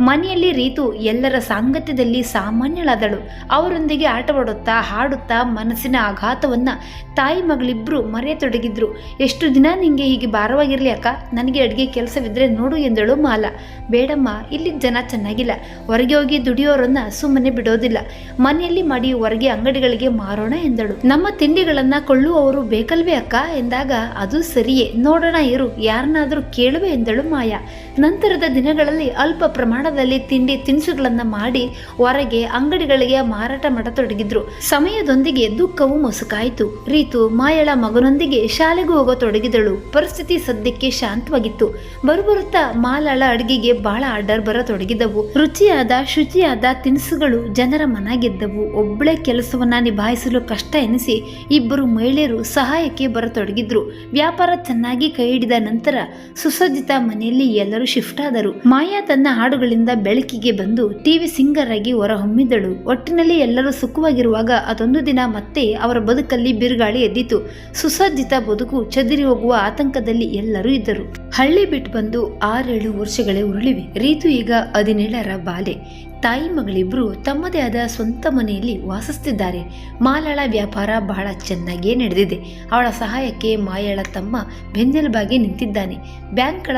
ಮನೆಯಲ್ಲಿ ರೀತು ಎಲ್ಲರ ಸಾಂಗತ್ಯದಲ್ಲಿ ಸಾಮಾನ್ಯಳಾದಳು. ಅವರೊಂದಿಗೆ ಆಟವಾಡುತ್ತಾ ಹಾಡುತ್ತಾ ಮನಸ್ಸಿನ ಆಘಾತವನ್ನ ತಾಯಿ ಮಗಳಿಬ್ರು ಮರೆಯತೊಡಗಿದ್ರು. ಎಷ್ಟು ದಿನ ನಿಂಗೆ ಹೀಗೆ ಭಾರವಾಗಿರ್ಲಿ ಅಕ್ಕ, ನನಗೆ ಅಡುಗೆ ಕೆಲಸವಿದ್ರೆ ನೋಡು ಎಂದಳು ಮಾಲಾ. ಬೇಡಮ್ಮ, ಇಲ್ಲಿ ಜನ ಚೆನ್ನಾಗಿಲ್ಲ, ಹೊರಗೆ ಹೋಗಿ ದುಡಿಯೋರನ್ನ ಸುಮ್ಮನೆ ಬಿಡೋದಿಲ್ಲ, ಮನೆಯಲ್ಲಿ ಮಾಡಿ ಹೊರಗೆ ಅಂಗಡಿಗಳಿಗೆ ಮಾರೋಣ ಎಂದಳು. ನಮ್ಮ ತಿಂಡಿಗಳನ್ನ ಕೊಳ್ಳುವವರು ಬೇಕಲ್ವೇ ಅಕ್ಕ ಎಂದಾಗ, ಅದು ಸರಿಯೇ, ನೋಡೋಣ ಇರು, ಯಾರನ್ನಾದ್ರೂ ಕೇಳುವೆ ಎಂದಳು ಮಾಯಾ. ನಂತರದ ದಿನಗಳಲ್ಲಿ ಅಲ್ಪ ಪ್ರಮಾಣದಲ್ಲಿ ತಿಂಡಿ ತಿನಿಸುಗಳನ್ನ ಮಾಡಿ ಹೊರಗೆ ಅಂಗಡಿಗಳಿಗೆ ಮಾರಾಟ ಮಾಡತೊಡಗಿದ್ರು. ಸಮಯದೊಂದಿಗೆ ದುಃಖವು ಮೊಸುಕಾಯಿತು. ರೀತು ಮಾಯಳ ಮಗನೊಂದಿಗೆ ಶಾಲೆಗೂ ಹೋಗತೊಡಗಿದಳು. ಪರಿಸ್ಥಿತಿ ಸದ್ಯಕ್ಕೆ ಶಾಂತವಾಗಿತ್ತು. ಬರುತ್ತಾ ಮಾಲಾಳ ಅಡುಗೆಗೆ ಬಹಳ ಆರ್ಡರ್ ಬರತೊಡಗಿದವು. ರುಚಿಯಾದ ಶುಚಿಯಾದ ತಿನಿಸುಗಳು ಜನರ ಮನ ಗೆದ್ದವು. ಒಬ್ಬಳೇ ಕೆಲಸವನ್ನ ನಿಭಾಯಿಸಲು ಕಷ್ಟ ಎನಿಸಿ ಇಬ್ಬರು ಮಹಿಳೆಯರು ಸಹಾಯಕ್ಕೆ ಬರತೊಡಗಿದ್ರು. ವ್ಯಾಪಾರ ಚೆನ್ನಾಗಿ ಕೈ ಹಿಡಿದ ನಂತರ ಸುಸಜ್ಜಿತ ಮನೆಯಲ್ಲಿ ಎಲ್ಲರೂ ಶಿಫ್ಟ್ ಆದರು. ಮಾಯಾ ತನ್ನ ಹಾಡುಗಳಿಂದ ಬೆಳಕಿಗೆ ಬಂದು ಟಿವಿ ಸಿಂಗರ್ ಆಗಿ ಹೊರಹೊಮ್ಮಿದಳು. ಒಟ್ಟಿನಲ್ಲಿ ಎಲ್ಲರೂ ಸುಖವಾಗಿರುವಾಗ ಅದೊಂದು ದಿನ ಮತ್ತೆ ಅವರ ಬದುಕಲ್ಲಿ ಬಿರುಗಾಳಿ ಎದ್ದಿತು. ಸುಸಜ್ಜಿತ ಬದುಕು ಚದುರಿ ಹೋಗುವ ಆತಂಕದಲ್ಲಿ ಎಲ್ಲರೂ ಇದ್ದರು. ಹಳ್ಳಿ ಬಿಟ್ಟು ಬಂದು 6-7 ವರ್ಷಗಳೇ ಉರುಳಿವೆ. ರೀತು ಈಗ 17ರ ಬಾಲೆ. ತಾಯಿ ಮಗಳಿಬ್ರು ತಮ್ಮದೇ ಆದ ಸ್ವಂತ ಮನೆಯಲ್ಲಿ ವಾಸಿಸುತ್ತಿದ್ದಾರೆ. ಮಾಲಾಳ ವ್ಯಾಪಾರ ಬಹಳ ಚೆನ್ನಾಗಿಯೇ ನಡೆದಿದೆ. ಅವಳ ಸಹಾಯಕ್ಕೆ ಮಾಯಾಳ ತಮ್ಮ ಬೆನ್ನೆಲುಬಾಗಿ ನಿಂತಿದ್ದಾನೆ. ಬ್ಯಾಂಕ್ಗಳ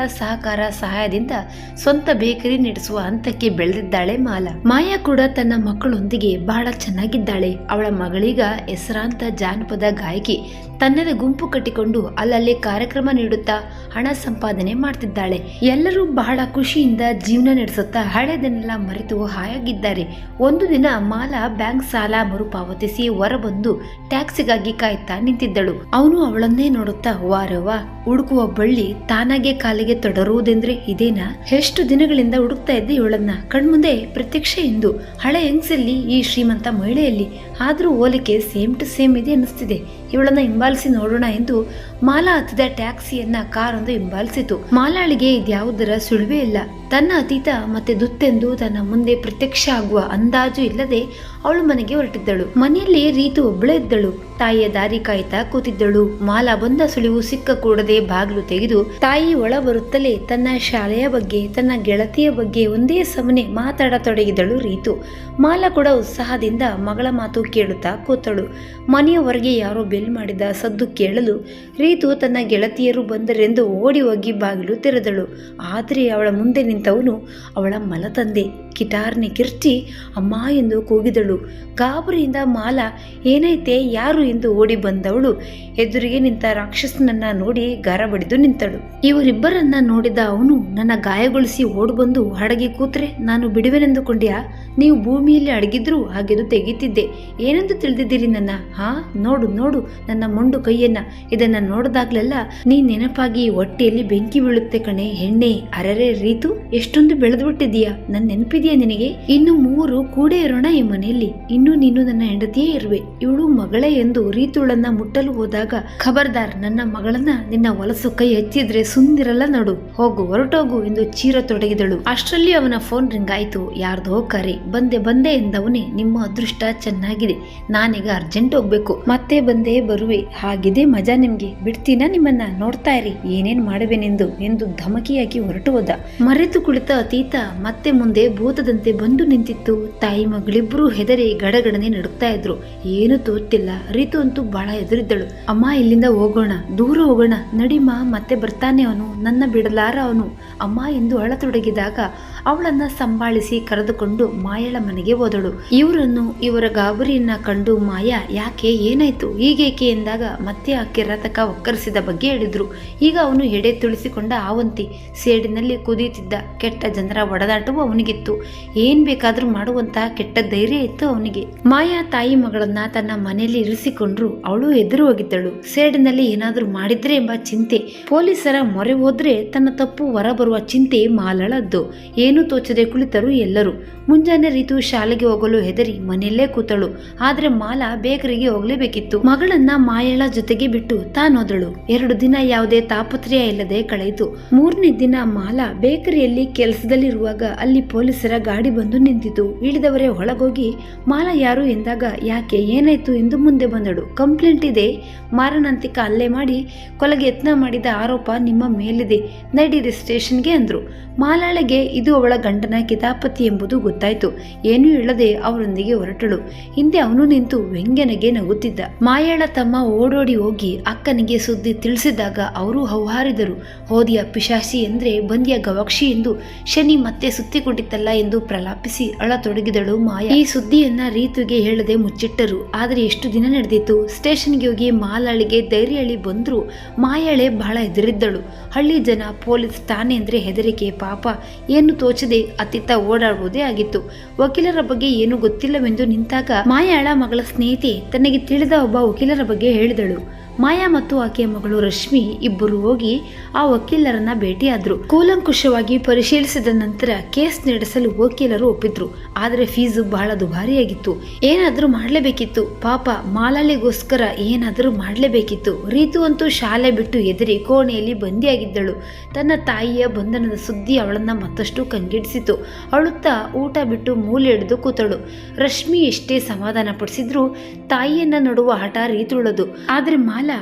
ಸಹಾಯದಿಂದ ಸ್ವಂತ ಬೇಕರಿ ನಡೆಸುವ ಹಂತಕ್ಕೆ ಬೆಳೆದಿದ್ದಾಳೆ ಮಾಯಾ ಕೂಡ ತನ್ನ ಮಕ್ಕಳೊಂದಿಗೆ ಬಹಳ ಚೆನ್ನಾಗಿದ್ದಾಳೆ. ಅವಳ ಮಗಳೀಗ ಹೆಸರಾಂತ ಜಾನಪದ ಗಾಯಕಿ. ತನ್ನದೇ ಗುಂಪು ಕಟ್ಟಿಕೊಂಡು ಅಲ್ಲಲ್ಲಿ ಕಾರ್ಯಕ್ರಮ ನೀಡುತ್ತಾ ಹಣ ಸಂಪಾದನೆ ಮಾಡ್ತಿದ್ದಾಳೆ. ಎಲ್ಲರೂ ಬಹಳ ಖುಷಿಯಿಂದ ಜೀವನ ನಡೆಸುತ್ತಾ ಹಳೆದನ್ನೆಲ್ಲ ಮರೆತು ಹಾಯಾಗಿದ್ದಾರೆ. ಒಂದು ದಿನ ಮಾಲಾ ಬ್ಯಾಂಕ್ ಸಾಲ ಮರುಪಾವತಿಸಿ ಹೊರಬಂದು ಟ್ಯಾಕ್ಸಿಗಾಗಿ ಕಾಯ್ತಾ ನಿಂತಿದ್ದಳು. ಅವನು ಅವಳನ್ನೇ ನೋಡುತ್ತಾ, ವಾರವಾ, ಹುಡುಕುವ ಬಳ್ಳಿ ತಾನಾಗೆ ಕಾಲಿಗೆ ತೊಡರುವುದೆಂದ್ರೆ ಇದೇನಾ? ಎಷ್ಟು ದಿನಗಳಿಂದ ಹುಡುಕ್ತಾ ಇದ್ದೆ ಇವಳನ್ನ, ಕಣ್ಮುಂದೆ ಪ್ರತ್ಯಕ್ಷ ಎಂದು. ಹಳೆ ಹೆಂಗ್ಸಲ್ಲಿ ಈ ಶ್ರೀಮಂತ ಮಹಿಳೆಯಲ್ಲಿ, ಆದ್ರೂ ಹೋಲಿಕೆ ಸೇಮ್ ಟು ಸೇಮ್ ಇದೆ ಅನ್ನಿಸ್ತಿದೆ. ಇವಳನ್ನ ಹಿಂಬಾಲಿಸಿ ನೋಡೋಣ ಎಂದು ಮಾಲಾ ಹತ್ತಿದ ಟ್ಯಾಕ್ಸಿಯನ್ನ ಕಾರೊಂದು ಹಿಂಬಾಲಿಸಿತು. ಮಾಲಾಳಿಗೆ ಇದ್ಯಾವುದರ ಸುಳಿವೇ ಇಲ್ಲ. ತನ್ನ ಅತೀತ ಮತ್ತೆ ದುತ್ತೆಂದು ತನ್ನ ಮುಂದೆ ಪ್ರತ್ಯಕ್ಷ ಆಗುವ ಅಂದಾಜು ಇಲ್ಲದೆ ಅವಳು ಮನೆಗೆ ಹೊರಟಿದ್ದಳು. ಮನೆಯಲ್ಲಿ ರೀತು ಒಬ್ಬಳೇ ಇದ್ದಳು. ತಾಯಿಯ ದಾರಿ ಕಾಯ್ತಾ ಕೂತಿದ್ದಳು. ಮಾಲಾ ಬಂದ ಸುಳಿವು ಸಿಕ್ಕ ಕೂಡದೆ ಬಾಗಿಲು ತೆಗೆದು ತಾಯಿ ಒಳ ಬರುತ್ತಲೇ ತನ್ನ ಶಾಲೆಯ ಬಗ್ಗೆ, ತನ್ನ ಗೆಳತಿಯ ಬಗ್ಗೆ ಒಂದೇ ಸಮನೆ ಮಾತಾಡತೊಡಗಿದಳು ರೀತು. ಮಾಲಾ ಕೂಡ ಉತ್ಸಾಹದಿಂದ ಮಗಳ ಮಾತು ಕೇಳುತ್ತಾ ಕೂತಳು. ಮನೆಯ ಹೊರಗೆ ಯಾರೋ ಬೆಲ್ ಮಾಡಿದ ಸದ್ದು ಕೇಳಲು ರೀತು ತನ್ನ ಗೆಳತಿಯರು ಬಂದರೆಂದು ಓಡಿ ಹೋಗಿ ಬಾಗಿಲು ತೆರೆದಳು. ಆದರೆ ಅವಳ ಮುಂದೆ ನಿಂತವನು ಅವಳ ಮಲತಂದೆ. ಕಿಟಾರ್ನಿ ಕಿರ್ಚಿ ಅಮ್ಮ ಎಂದು ಕೂಗಿದಳು. ಗಾಬರಿಯಿಂದ ಮಾಲಾ ಏನೈತೆ, ಯಾರು ಎಂದು ಓಡಿ ಬಂದವಳು ಎದುರಿಗೆ ನಿಂತ ರಾಕ್ಷಸನನ್ನ ನೋಡಿ ಗಾರ ಬಡಿದು ನಿಂತಳು. ಇವರಿಬ್ಬರನ್ನ ನೋಡಿದ ಅವನು, ನನ್ನ ಗಾಯಗೊಳಿಸಿ ಓಡು ಬಂದು ಹಡಗಿ ಕೂತ್ರೆ ನಾನು ಬಿಡುವೆನೆಂದುಕೊಂಡ್ಯಾ? ನೀವು ಭೂಮಿಯಲ್ಲಿ ಅಡಗಿದ್ರು ಹಾಗೆದು ತೆಗೀತಿದ್ದೆ. ಏನೆಂದು ತಿಳಿದಿದ್ದೀರಿ ನನ್ನ? ನೋಡು ನೋಡು ನನ್ನ ಮೊಂಡು ಕೈಯನ್ನ. ಇದನ್ನ ನೋಡಿದಾಗ್ಲೆಲ್ಲ ನೀ ನೆನಪಾಗಿ ಹೊಟ್ಟೆಯಲ್ಲಿ ಬೆಂಕಿ ಬೀಳುತ್ತೆ ಕಣೆ ಹೆಣ್ಣೆ. ಅರೆರೆ ರೀತು, ಎಷ್ಟೊಂದು ಬೆಳೆದ್ಬಿಟ್ಟಿದೀಯಾ? ನನ್ನ ನೆನಪಿದೆಯಾ ನಿನಗೆ? ಇನ್ನು 3 ಕೂಡೇ ಇರೋಣ ಈ ಮನೆಯಲ್ಲಿ. ಇನ್ನು ನೀನು ನನ್ನ ಹೆಂಡತಿಯೇ ಇರುವೆ. ಇವಳು ಮಗಳೇ ಎಂದು ರೀತುಳನ್ನ ಮುಟ್ಟಲು ಹೋದಾಗ, ಖಬರ್ದಾರ್, ನನ್ನ ಮಗಳನ್ನ ನಿನ್ನ ಹೊಲಸು ಕೈ ಹಚ್ಚಿದ್ರೆ ಸುಂದಿರಲ್ಲ ನೋಡು, ಹೋಗು, ಹೊರಟೋಗು ಎಂದು ಚೀರತೊಡಗಿದಳು. ಅಷ್ಟರಲ್ಲಿ ಅವನ ಫೋನ್ ರಿಂಗ್ ಆಯ್ತು. ಯಾರ್ದೋ ಕರೆ. ಬಂದೆ ಎಂದವನೇ, ನಿಮ್ಮ ಅದೃಷ್ಟ ಚೆನ್ನಾಗಿದೆ, ನಾನೀಗ ಅರ್ಜೆಂಟ್ ಹೋಗ್ಬೇಕು, ಮತ್ತೆ ಬಂದೇ ಬರುವೆ. ಹಾಗಿದೆ ಮಜಾ ನಿಮ್ಗೆ, ಬಿಡ್ತೀನ ನಿಮ್ಮನ್ನ, ನೋಡ್ತಾ ಇರಿ ಏನೇನ್ ಮಾಡುವೆನೆಂದು ಎಂದು ಧಮಕಿಯಾಗಿ ಹೊರಟು ಹೋದ. ಮರೆತು ಕುಳಿತ ಅತೀತ ಮತ್ತೆ ಮುಂದೆ ಭೂತದಂತೆ ಬಂದು ನಿಂತಿತ್ತು. ತಾಯಿ ಮಗಳಿಬ್ರು ಹೆದರಿ ಗಡಗಡನೆ ನಡುಕ್ತಾ ಇದ್ರು. ಏನು ತೋರ್ತಿಲ್ಲ. ರೀತು ಅಂತೂ ಬಹಳ ಎದುರಿದ್ದಳು. ಅಮ್ಮ, ಇಲ್ಲಿಂದ ಹೋಗೋಣ, ದೂರ ಹೋಗೋಣ, ನಡಿಮ, ಮತ್ತೆ ಬರ್ತಾನೆ ಅವನು, ನನ್ನ ಬಿಡಲಾರ ಅವನು ಅಮ್ಮ ಎಂದು ಅಳತೊಡಗಿದಾಗ ಅವಳನ್ನ ಸಂಭಾಳಿಸಿ ಕರೆದುಕೊಂಡು ಮಾಯಳ ಮನೆಗೆ ಹೋದಳು. ಇವರ ಗಾಬರಿಯನ್ನ ಕಂಡು ಮಾಯಾ, ಯಾಕೆ, ಏನಾಯ್ತು, ಹೀಗೇಕೆ ಎಂದಾಗ ಮತ್ತೆ ಆ ಕಿರಾತಕ ಒಕ್ಕರಿಸಿದ ಬಗ್ಗೆ ಹೇಳಿದ್ರು. ಈಗ ಅವನು ಎಡೆ ತುಳಿಸಿಕೊಂಡ ಆವಂತಿ. ಸೇಡಿನಲ್ಲಿ ಕುದಿಯುತ್ತಿದ್ದ. ಕೆಟ್ಟ ಜನರ ಒಡದಾಟವು ಅವನಿಗಿತ್ತು. ಏನ್ ಬೇಕಾದ್ರೂ ಮಾಡುವಂತ ಕೆಟ್ಟ ಧೈರ್ಯ ಇತ್ತು ಅವನಿಗೆ. ಮಾಯಾ ತಾಯಿ ಮಗಳನ್ನ ತನ್ನ ಮನೆಯಲ್ಲಿ ಇರಿಸಿಕೊಂಡ್ರು. ಅವಳು ಎದುರು ಹೋಗಿದ್ದಳು. ಸೇಡಿನಲ್ಲಿ ಏನಾದ್ರೂ ಮಾಡಿದ್ರೆ ಎಂಬ ಚಿಂತೆ. ಪೊಲೀಸರ ಮೊರೆ ಹೋದ್ರೆ ತನ್ನ ತಪ್ಪು ಹೊರಬರುವ ಚಿಂತೆ ಮಾಲಳದ್ದು. ಏನು ತೋಚದೆ ಕುಳಿತರು ಎಲ್ಲರೂ. ಮುಂಜಾನೆ ರೀತು ಶಾಲೆಗೆ ಹೋಗಲು ಹೆದರಿ ಮನೆಯಲ್ಲೇ ಕೂತಳು. ಆದ್ರೆ ಮಾಲಾ ಬೇಕರಿಗೆ ಹೋಗ್ಲೇಬೇಕಿತ್ತು. ಮಗಳನ್ನ ಮಾಯಳ ಜೊತೆಗೆ ಬಿಟ್ಟು ತಾನೋದಳು. 2 ದಿನ ಯಾವುದೇ ತಾಪತ್ರಯ ಇಲ್ಲದೆ ಕಳೆಯಿತು. 3ನೇ ದಿನ ಮಾಲಾ ಬೇಕರಿಯಲ್ಲಿ ಕೆಲಸದಲ್ಲಿರುವಾಗ ಅಲ್ಲಿ ಪೊಲೀಸರ ಗಾಡಿ ಬಂದು ನಿಂತಿತು. ಇಳಿದವರೇ ಒಳಗೋಗಿ ಮಾಲಾ ಯಾರು ಎಂದಾಗ, ಯಾಕೆ, ಏನಾಯ್ತು ಎಂದು ಮುಂದೆ ಬಂದಳು. ಕಂಪ್ಲೇಂಟ್ ಇದೆ, ಮಾರಣಾಂತಿಕ ಹಲ್ಲೆ ಮಾಡಿ ಕೊಲೆಗೆ ಯತ್ನ ಮಾಡಿದ ಆರೋಪ ನಿಮ್ಮ ಮೇಲಿದೆ, ನಡೀರಿ ಸ್ಟೇಷನ್ಗೆ ಅಂದ್ರು. ಮಾಲಾಳಿಗೆ ಇದು ಅವಳ ಗಂಡನ ಕಿತಾಪತಿ ಎಂಬುದು ಗೊತ್ತಾಯ್ತು. ಏನೂ ಹೇಳದೆ ಅವರೊಂದಿಗೆ ಹೊರಟಳು. ಹಿಂದೆ ಅವನು ನಿಂತು ವ್ಯಂಗ್ಯನಿಗೆ ನಗುತ್ತಿದ್ದ. ಮಾಯಾಳ ತಮ್ಮ ಓಡೋಡಿ ಹೋಗಿ ಅಕ್ಕನಿಗೆ ಬಗ್ಗೆ ಸುದ್ದಿ ತಿಳಿಸಿದಾಗ ಅವರು ಹೌಹಾರಿದರು. ಹೋದಿಯ ಪಿಶಾಸಿ ಎಂದ್ರೆ ಬಂದಿಯ ಗವಾಕ್ಷಿ ಎಂದು ಶನಿ ಮತ್ತೆ ಸುತ್ತಿಕೊಟ್ಟಿತ್ತಲ್ಲ ಎಂದು ಪ್ರಲಾಪಿಸಿ ಅಳತೊಡಗಿದಳು ಮಾಯಾ. ಈ ಸುದ್ದಿಯನ್ನ ರೀತುಗೆ ಹೇಳದೆ ಮುಚ್ಚಿಟ್ಟರು. ಆದರೆ ಎಷ್ಟು ದಿನ ನಡೆದಿತ್ತು. ಸ್ಟೇಷನ್ಗೆ ಹೋಗಿ ಮಾಲಾಳಿಗೆ ಧೈರ್ಯ ಹೇಳಿ ಬಂದ್ರು. ಮಾಯಾಳೆ ಬಹಳ ಹೆದರಿದ್ದಳು. ಹಳ್ಳಿ ಜನ, ಪೊಲೀಸ್ ಠಾಣೆ ಅಂದ್ರೆ ಹೆದರಿಕೆ. ಪಾಪ ಏನು ತೋಚದೆ ಅತ್ತಿತ್ತ ಓಡಾಡುವುದೇ ಆಗಿತ್ತು. ವಕೀಲರ ಬಗ್ಗೆ ಏನು ಗೊತ್ತಿಲ್ಲವೆಂದು ನಿಂತಾಗ ಮಾಯಾಳ ಮಗಳ ಸ್ನೇಹಿತೆ ತನಗೆ ತಿಳಿದ ಒಬ್ಬ ವಕೀಲರ ಬಗ್ಗೆ ಹೇಳಿದಳು. ಮಾಯಾ ಮತ್ತು ಆಕೆಯ ಮಗಳು ರಶ್ಮಿ ಇಬ್ಬರು ಹೋಗಿ ಆ ವಕೀಲರನ್ನ ಭೇಟಿಯಾದ್ರು. ಕೂಲಂಕುಷವಾಗಿ ಪರಿಶೀಲಿಸಿದ ನಂತರ ಕೇಸ್ ನಡೆಸಲು ವಕೀಲರು ಒಪ್ಪಿದ್ರು. ಆದರೆ ಫೀಸು ಬಹಳ ದುಬಾರಿಯಾಗಿತ್ತು. ಏನಾದ್ರೂ ಮಾಡ್ಲೇಬೇಕಿತ್ತು. ಪಾಪ ಮಾಲಾಳಿಗೋಸ್ಕರ ಏನಾದ್ರೂ ಮಾಡ್ಲೇಬೇಕಿತ್ತು. ರೀತು ಅಂತೂ ಶಾಲೆ ಬಿಟ್ಟು ಎದುರಿ ಕೋಣೆಯಲ್ಲಿ ಬಂದಿಯಾಗಿದ್ದಳು. ತನ್ನ ತಾಯಿಯ ಬಂಧನದ ಸುದ್ದಿ ಅವಳನ್ನ ಮತ್ತಷ್ಟು ಕಂಗೆಡಿಸಿತು. ಅಳುತ್ತಾ ಊಟ ಬಿಟ್ಟು ಮೂಲೆ ಹಿಡಿದು ಕೂತಳು. ರಶ್ಮಿ ಎಷ್ಟೇ ಸಮಾಧಾನ ಪಡಿಸಿದ್ರು ತಾಯಿಯನ್ನ ನೋಡುವ ಹಠ ರೀತುಳದು. ಆದ್ರೆ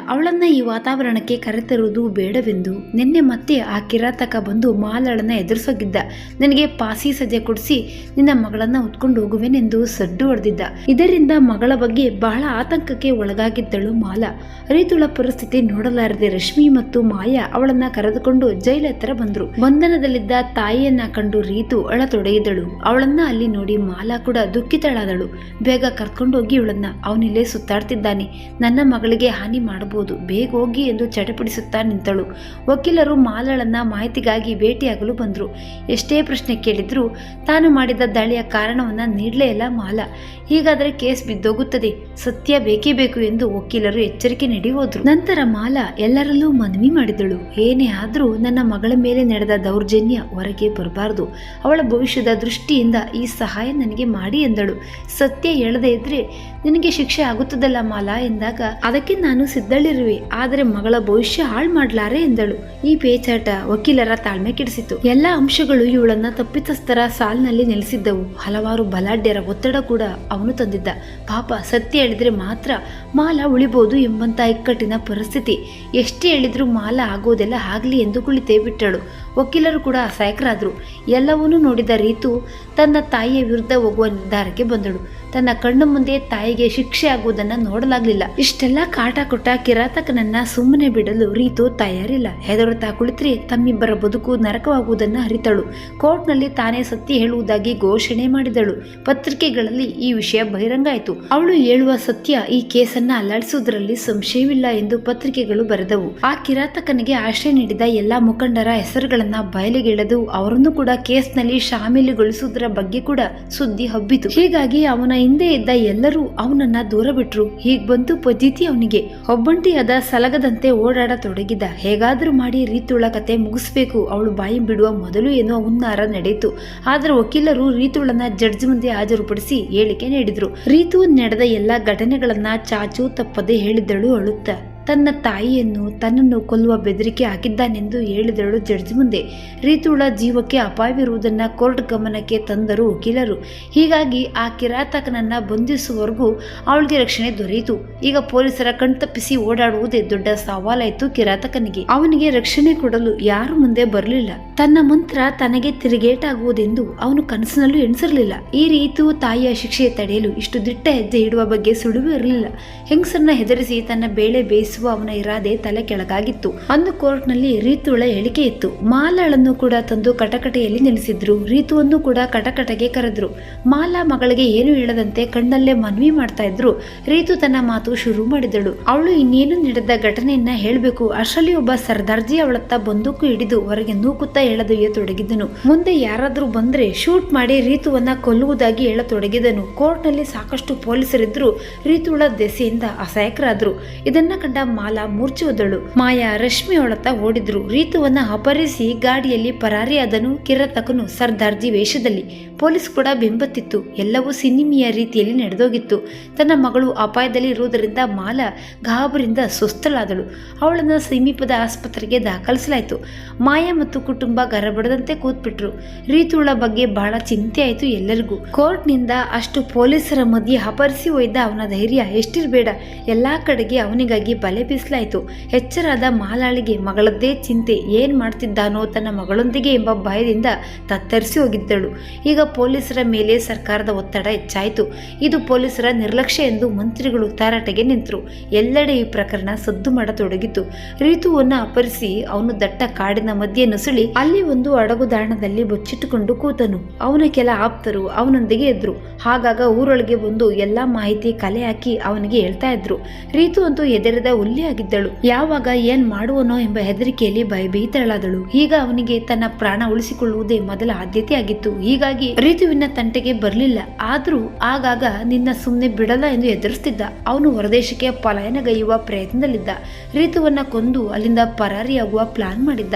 ಅವಳನ್ನ ಈ ವಾತಾವರಣಕ್ಕೆ ಕರೆತರುವುದು ಬೇಡವೆಂದು ನಿನ್ನೆ ಮತ್ತೆ ಆ ಕಿರಾತಕ ಬಂದು ಮಾಲಾಳನ್ನ ಎದುರಿಸೋಗಿದ್ದ. ನನಗೆ ಪಾಸಿ ಸದ್ಯ ಕೊಡಿಸಿ ನಿನ್ನ ಮಗಳನ್ನ ಹೊತ್ಕೊಂಡು ಹೋಗುವೆನೆಂದು ಸಡ್ಡು ಹೊಡೆದಿದ್ದ. ಇದರಿಂದ ಮಗಳ ಬಗ್ಗೆ ಬಹಳ ಆತಂಕಕ್ಕೆ ಒಳಗಾಗಿದ್ದಳು ಮಾಲಾ. ರೀತುಳ ಪರಿಸ್ಥಿತಿ ನೋಡಲಾರದೆ ರಶ್ಮಿ ಮತ್ತು ಮಾಯಾ ಅವಳನ್ನ ಕರೆದುಕೊಂಡು ಜೈಲ ಹತ್ರ ಬಂದ್ರು. ಬಂಧನದಲ್ಲಿದ್ದ ತಾಯಿಯನ್ನ ಕಂಡು ರೀತು ಅಳತೊಡಗಿದಳು. ಅವಳನ್ನ ಅಲ್ಲಿ ನೋಡಿ ಮಾಲಾ ಕೂಡ ದುಃಖಿತಳಾದಳು. ಬೇಗ ಕರ್ಕೊಂಡೋಗಿ ಇವಳನ್ನ, ಅವನಿಲ್ಲೇ ಸುತ್ತಾಡ್ತಿದ್ದಾನೆ, ನನ್ನ ಮಗಳಿಗೆ ಹಾನಿ ಮಾಡಬಹುದು, ಬೇಗ ಹೋಗಿ ಎಂದು ಚಟಪಡಿಸುತ್ತಾ ನಿಂತಳು. ವಕೀಲರು ಮಾಲಾಳನ್ನ ಮಾಹಿತಿಗಾಗಿ ಭೇಟಿಯಾಗಲು ಬಂದ್ರು. ಎಷ್ಟೇ ಪ್ರಶ್ನೆ ಕೇಳಿದ್ರು ತಾನು ಮಾಡಿದ ದಾಳಿಯ ಕಾರಣವನ್ನ ನೀಡಲೇ ಇಲ್ಲ ಮಾಲಾ. ಹೀಗಾದರೆ ಕೇಸ್ ಬಿದ್ದೋಗುತ್ತದೆ, ಸತ್ಯ ಬೇಕೇ ಬೇಕು ಎಂದು ವಕೀಲರು ಎಚ್ಚರಿಕೆ ನೀಡಿ ಹೋದ್ರು. ನಂತರ ಮಾಲಾ ಎಲ್ಲರಲ್ಲೂ ಮನವಿ ಮಾಡಿದಳು. ಏನೇ ಆದ್ರೂ ನನ್ನ ಮಗಳ ಮೇಲೆ ನಡೆದ ದೌರ್ಜನ್ಯ ಹೊರಗೆ ಬರಬಾರದು. ಅವಳ ಭವಿಷ್ಯದ ದೃಷ್ಟಿಯಿಂದ ಈ ಸಹಾಯ ನನಗೆ ಮಾಡಿ ಎಂದಳು. ಸತ್ಯ ಹೇಳದೇ ಇದ್ರೆ ನಿನಗೆ ಶಿಕ್ಷೆ ಆಗುತ್ತದಲ್ಲ ಮಾಲಾ ಎಂದಾಗ ಅದಕ್ಕೆ ನಾನು ಸಿದ್ಧಳಿರುವೆ, ಆದರೆ ಮಗಳ ಭವಿಷ್ಯ ಹಾಳು ಮಾಡ್ಲಾರೆ ಎಂದಳು. ಈ ಪೇಚಾಟ ವಕೀಲರ ತಾಳ್ಮೆ ಕೆಡಿಸಿತು. ಎಲ್ಲಾ ಅಂಶಗಳು ಇವಳನ್ನ ತಪ್ಪಿತಸ್ಥರ ಸಾಲಿನಲ್ಲಿ ನೆಲೆಸಿದ್ದವು. ಹಲವಾರು ಬಲಾಢ್ಯರ ಒತ್ತಡ ಕೂಡ ಅವನು ತಂದಿದ್ದ. ಪಾಪ ಸತ್ಯ ಹೇಳಿದ್ರೆ ಮಾತ್ರ ಮಾಲಾ ಉಳಿಬಹುದು ಎಂಬಂತ ಇಕ್ಕಟ್ಟಿನ ಪರಿಸ್ಥಿತಿ. ಎಷ್ಟೇ ಹೇಳಿದ್ರು ಮಾಲಾ ಆಗೋದೆಲ್ಲ ಆಗ್ಲಿ ಎಂದು ಕುಳಿತೇ ಬಿಟ್ಟಳು. ವಕೀಲರು ಕೂಡ ಅಸಹಾಯಕರಾದ್ರು. ಎಲ್ಲವನ್ನೂ ನೋಡಿದ ರೀತು ತನ್ನ ತಾಯಿಯ ವಿರುದ್ಧ ಹೋಗುವ ನಿರ್ಧಾರಕ್ಕೆ ಬಂದಳು. ತನ್ನ ಕಣ್ಣು ಮುಂದೆ ತಾಯಿಗೆ ಶಿಕ್ಷೆ ಆಗುವುದನ್ನ ನೋಡಲಾಗ್ಲಿಲ್ಲ. ಇಷ್ಟೆಲ್ಲ ಕಾಟ ಕೊಟ್ಟ ಕಿರಾತಕನನ್ನ ಸುಮ್ಮನೆ ಬಿಡಲು ರೀತು ತಯಾರಿಲ್ಲ. ಹೆದರುತ್ತಾ ಕುಳಿತರೆ ತಮ್ಮಿಬ್ಬರ ಬದುಕು ನರಕವಾಗುವುದನ್ನ ಅರಿತಳು. ಕೋರ್ಟ್ನಲ್ಲಿ ತಾನೇ ಸತ್ಯ ಹೇಳುವುದಾಗಿ ಘೋಷಣೆ ಮಾಡಿದಳು. ಪತ್ರಿಕೆಗಳಲ್ಲಿ ಈ ವಿಷಯ ಬಹಿರಂಗ ಆಯಿತು. ಅವಳು ಹೇಳುವ ಸತ್ಯ ಈ ಕೇಸನ್ನ ಅಲ್ಲಾಡಿಸುವುದರಲ್ಲಿ ಸಂಶಯವಿಲ್ಲ ಎಂದು ಪತ್ರಿಕೆಗಳು ಬರೆದವು. ಆ ಕಿರಾತಕನಿಗೆ ಆಶ್ರಯ ನೀಡಿದ ಎಲ್ಲಾ ಮುಖಂಡರ ಹೆಸರುಗಳನ್ನ ಬಯಲಿಗೆಳೆದು ಅವರನ್ನು ಕೂಡ ಕೇಸ್ನಲ್ಲಿ ಶಾಮೀಲುಗೊಳಿಸುವುದರ ಬಗ್ಗೆ ಕೂಡ ಸುದ್ದಿ ಹಬ್ಬಿತು. ಹೀಗಾಗಿ ಅವನ ಹಿಂದೆ ಇದ್ದ ಎಲ್ಲರೂ ಅವನನ್ನ ದೂರ ಬಿಟ್ರು. ಹೀಗ್ ಬಂತು ಪದ್ಧತಿ ಅವನಿಗೆ. ಒಬ್ಬಂಟಿಯಾದ ಸಲಗದಂತೆ ಓಡಾಡತೊಡಗಿದ. ಹೇಗಾದ್ರೂ ಮಾಡಿ ರೀತುಳ ಕತೆ ಮುಗಿಸ್ಬೇಕು. ಅವಳು ಬಾಯಿ ಬಿಡುವ ಮೊದಲು ಏನೋ ಹುನ್ನಾರ ನಡೆಯಿತು. ಆದ್ರೆ ವಕೀಲರು ರೀತುಳನ್ನ ಜಡ್ಜ್ ಮುಂದೆ ಹಾಜರುಪಡಿಸಿ ಹೇಳಿಕೆ ನೀಡಿದ್ರು. ರೀತು ನಡೆದ ಎಲ್ಲಾ ಘಟನೆಗಳನ್ನ ಚಾಚು ತಪ್ಪದೆ ಹೇಳಿದ್ದಳು ಅಳುತ್ತಾ. ತನ್ನ ತಾಯಿಯನ್ನು ತನ್ನನ್ನು ಕೊಲ್ಲುವ ಬೆದರಿಕೆ ಹಾಕಿದ್ದಾನೆಂದು ಹೇಳಿದಳು ಜಡ್ಜ್ ಮುಂದೆ. ರೀತುಳ ಜೀವಕ್ಕೆ ಅಪಾಯವಿರುವುದನ್ನ ಕೋರ್ಟ್ ಗಮನಕ್ಕೆ ತಂದರು ವಕೀಲರು. ಹೀಗಾಗಿ ಆ ಕಿರಾತಕನನ್ನ ಬಂಧಿಸುವವರೆಗೂ ಅವಳಿಗೆ ರಕ್ಷಣೆ ದೊರೆಯಿತು. ಈಗ ಪೊಲೀಸರ ಕಣ್ತಪ್ಪಿಸಿ ಓಡಾಡುವುದೇ ದೊಡ್ಡ ಸವಾಲಾಯಿತು ಕಿರಾತಕನಿಗೆ. ಅವನಿಗೆ ರಕ್ಷಣೆ ಕೊಡಲು ಯಾರು ಮುಂದೆ ಬರಲಿಲ್ಲ. ತನ್ನ ಮಂತ್ರ ತನಗೆ ತಿರುಗೇಟಾಗುವುದೆಂದು ಅವನು ಕನಸಿನಲ್ಲೂ ಎಣಿಸಿರಲಿಲ್ಲ. ಈ ರೀತು ತಾಯಿಯ ಶಿಕ್ಷೆ ತಡೆಯಲು ಇಷ್ಟು ದಿಟ್ಟ ಹೆಜ್ಜೆ ಇಡುವ ಬಗ್ಗೆ ಸುಳಿವು ಇರಲಿಲ್ಲ. ಹೆಂಗಸರನ್ನ ಹೆದರಿಸಿ ತನ್ನ ಬೇಳೆ ಬೇಯಿಸುವ ಅವನ ಇರಾದೆ ತಲೆ ಕೆಳಗಾಗಿತ್ತು. ಅಂದು ಕೋರ್ಟ್ನಲ್ಲಿ ರೀತುಳ ಹೇಳಿಕೆ ಇತ್ತು. ಮಾಲಾಳನ್ನು ಕೂಡ ತಂದು ಕಟಕಟೆಯಲ್ಲಿ ನಿಲ್ಲಿಸಿದ್ರು. ರೀತುವನ್ನು ಕೂಡ ಕಟಕಟೆಗೆ ಕರೆದ್ರು. ಮಾಲಾ ಮಗಳಿಗೆ ಏನು ಹೇಳದಂತೆ ಕಣ್ಣಲ್ಲೇ ಮನವಿ ಮಾಡ್ತಾ ಇದ್ರು. ರೀತು ತನ್ನ ಮಾತು ಶುರು ಮಾಡಿದಳು. ಅವಳು ಇನ್ನೇನು ನಡೆದ ಘಟನೆಯನ್ನ ಹೇಳಬೇಕು. ಅಷ್ಟರಲ್ಲಿ ಒಬ್ಬ ಸರ್ದಾರ್ಜಿ ಅವಳತ್ತ ಬಂದೂಕು ಹಿಡಿದು ಹೊರಗೆ ನೂಕುತ್ತಾ ಹೇಳತೊಡಗಿದ್ದನು. ಮುಂದೆ ಯಾರಾದ್ರೂ ಬಂದ್ರೆ ಶೂಟ್ ಮಾಡಿ ರೀತುವನ್ನ ಕೊಲ್ಲುವುದಾಗಿ ಹೇಳತೊಡಗಿದನು. ಕೋರ್ಟ್ನಲ್ಲಿ ಸಾಕಷ್ಟು ಪೊಲೀಸರಿದ್ರು. ರೀತುಳ ದೆಸೆಯಿಂದ ಅಸಹಾಯಕರಾದ್ರು. ಇದನ್ನ ಕಂಡ ಮಾಲಾ ಮೂರ್ಛೆ ಹೋದಳು. ಮಾಯಾ ರಶ್ಮಿ ಅವಳತ್ತ ಓಡಿದ್ರು. ರೀತುವನ್ನ ಅಪಹರಿಸಿ ಗಾಡಿಯಲ್ಲಿ ಪರಾರಿಯಾದನು ಕಿರಾತಕನು ಸರ್ದಾರ್ಜಿ ವೇಷದಲ್ಲಿ. ಪೊಲೀಸ್ ಕೂಡ ಬೆಂಬತ್ತಿತ್ತು. ಎಲ್ಲವೂ ಸಿನಿಮಿಯ ರೀತಿಯಲ್ಲಿ ನಡೆದೋಗಿತ್ತು. ತನ್ನ ಮಗಳು ಅಪಾಯದಲ್ಲಿ ಇರುವುದರಿಂದ ಮಾಲಾ ಗಾಬರಿಂದ ಸುಸ್ತಳಾದಳು. ಅವಳನ್ನು ಸಮೀಪದ ಆಸ್ಪತ್ರೆಗೆ ದಾಖಲಿಸಲಾಯಿತು. ಮಾಯಾ ಮತ್ತು ಕುಟುಂಬ ಗರಬಡದಂತೆ ಕೂತ್ಬಿಟ್ರು. ರೀತುಳ ಬಗ್ಗೆ ಬಹಳ ಚಿಂತೆ ಆಯಿತು ಎಲ್ಲರಿಗೂ. ಕೋರ್ಟ್ನಿಂದ ಅಷ್ಟು ಪೊಲೀಸರ ಮಧ್ಯೆ ಅಪಹರಿಸಿ ಒಯ್ದ ಅವನ ಧೈರ್ಯ ಎಷ್ಟಿರಬೇಡ. ಎಲ್ಲಾ ಕಡೆಗೆ ಅವನಿಗಾಗಿ ಬಲೆ ಬೀಸಲಾಯಿತು. ಎಚ್ಚರಾದ ಮಾಲಾಳಿಗೆ ಮಗಳದ್ದೇ ಚಿಂತೆ. ಏನ್ ಮಾಡ್ತಿದ್ದಾನೋ ತನ್ನ ಮಗಳೊಂದಿಗೆ ಎಂಬ ಭಯದಿಂದ ತತ್ತರಿಸಿ ಹೋಗಿದ್ದಳು. ಈಗ ಪೊಲೀಸರ ಮೇಲೆ ಸರ್ಕಾರದ ಒತ್ತಡ ಹೆಚ್ಚಾಯಿತು. ಇದು ಪೊಲೀಸರ ನಿರ್ಲಕ್ಷ್ಯ ಎಂದು ಮಂತ್ರಿಗಳು ತಾರಾಟೆಗೆ ನಿಂತರು. ಎಲ್ಲೆಡೆ ಈ ಪ್ರಕರಣ ಸದ್ದು ಮಾಡತೊಡಗಿತು. ರೀತುವನ್ನ ಅಪಹರಿಸಿ ಅವನು ದಟ್ಟ ಕಾಡಿನ ಮಧ್ಯೆ ನುಸುಳಿ ಅಲ್ಲಿ ಒಂದು ಅಡಗುದಾಣದಲ್ಲಿ ಬಚ್ಚಿಟ್ಟುಕೊಂಡು ಕೂತನು. ಅವನ ಕೆಲ ಆಪ್ತರು ಅವನೊಂದಿಗೆ ಇದ್ರು. ಹಾಗಾಗ ಊರೊಳಗೆ ಬಂದು ಎಲ್ಲಾ ಮಾಹಿತಿ ಕಲೆ ಹಾಕಿ ಅವನಿಗೆ ಹೇಳ್ತಾ ಇದ್ರು. ರೀತು ಅಂತೂ ಹೆದರಿದ ಹುಲ್ಲಿಯಾಗಿದ್ದಳು. ಯಾವಾಗ ಏನ್ ಮಾಡುವನೋ ಎಂಬ ಹೆದರಿಕೆಯಲ್ಲಿ ಭಯಭೀತಳಾದಳು. ಈಗ ಅವನಿಗೆ ತನ್ನ ಪ್ರಾಣ ಉಳಿಸಿಕೊಳ್ಳುವುದೇ ಮೊದಲ ಆದ್ಯತೆ ಆಗಿತ್ತು. ಹೀಗಾಗಿ ರೀತುವಿನ ತಂಟೆಗೆ ಬರಲಿಲ್ಲ. ಆದ್ರೂ ಆಗಾಗ ನಿನ್ನ ಸುಮ್ಮನೆ ಬಿಡಲ್ಲ ಎಂದು ಎದುರಿಸ್ತಿದ್ದ. ಅವನು ಹೊರದೇಶಕ್ಕೆ ಪಲಾಯನಗೈಯುವ ಪ್ರಯತ್ನದಲ್ಲಿದ್ದ. ರೀತುವನ್ನ ಕೊಂದು ಅಲ್ಲಿಂದ ಪರಾರಿಯಾಗುವ ಪ್ಲಾನ್ ಮಾಡಿದ್ದ.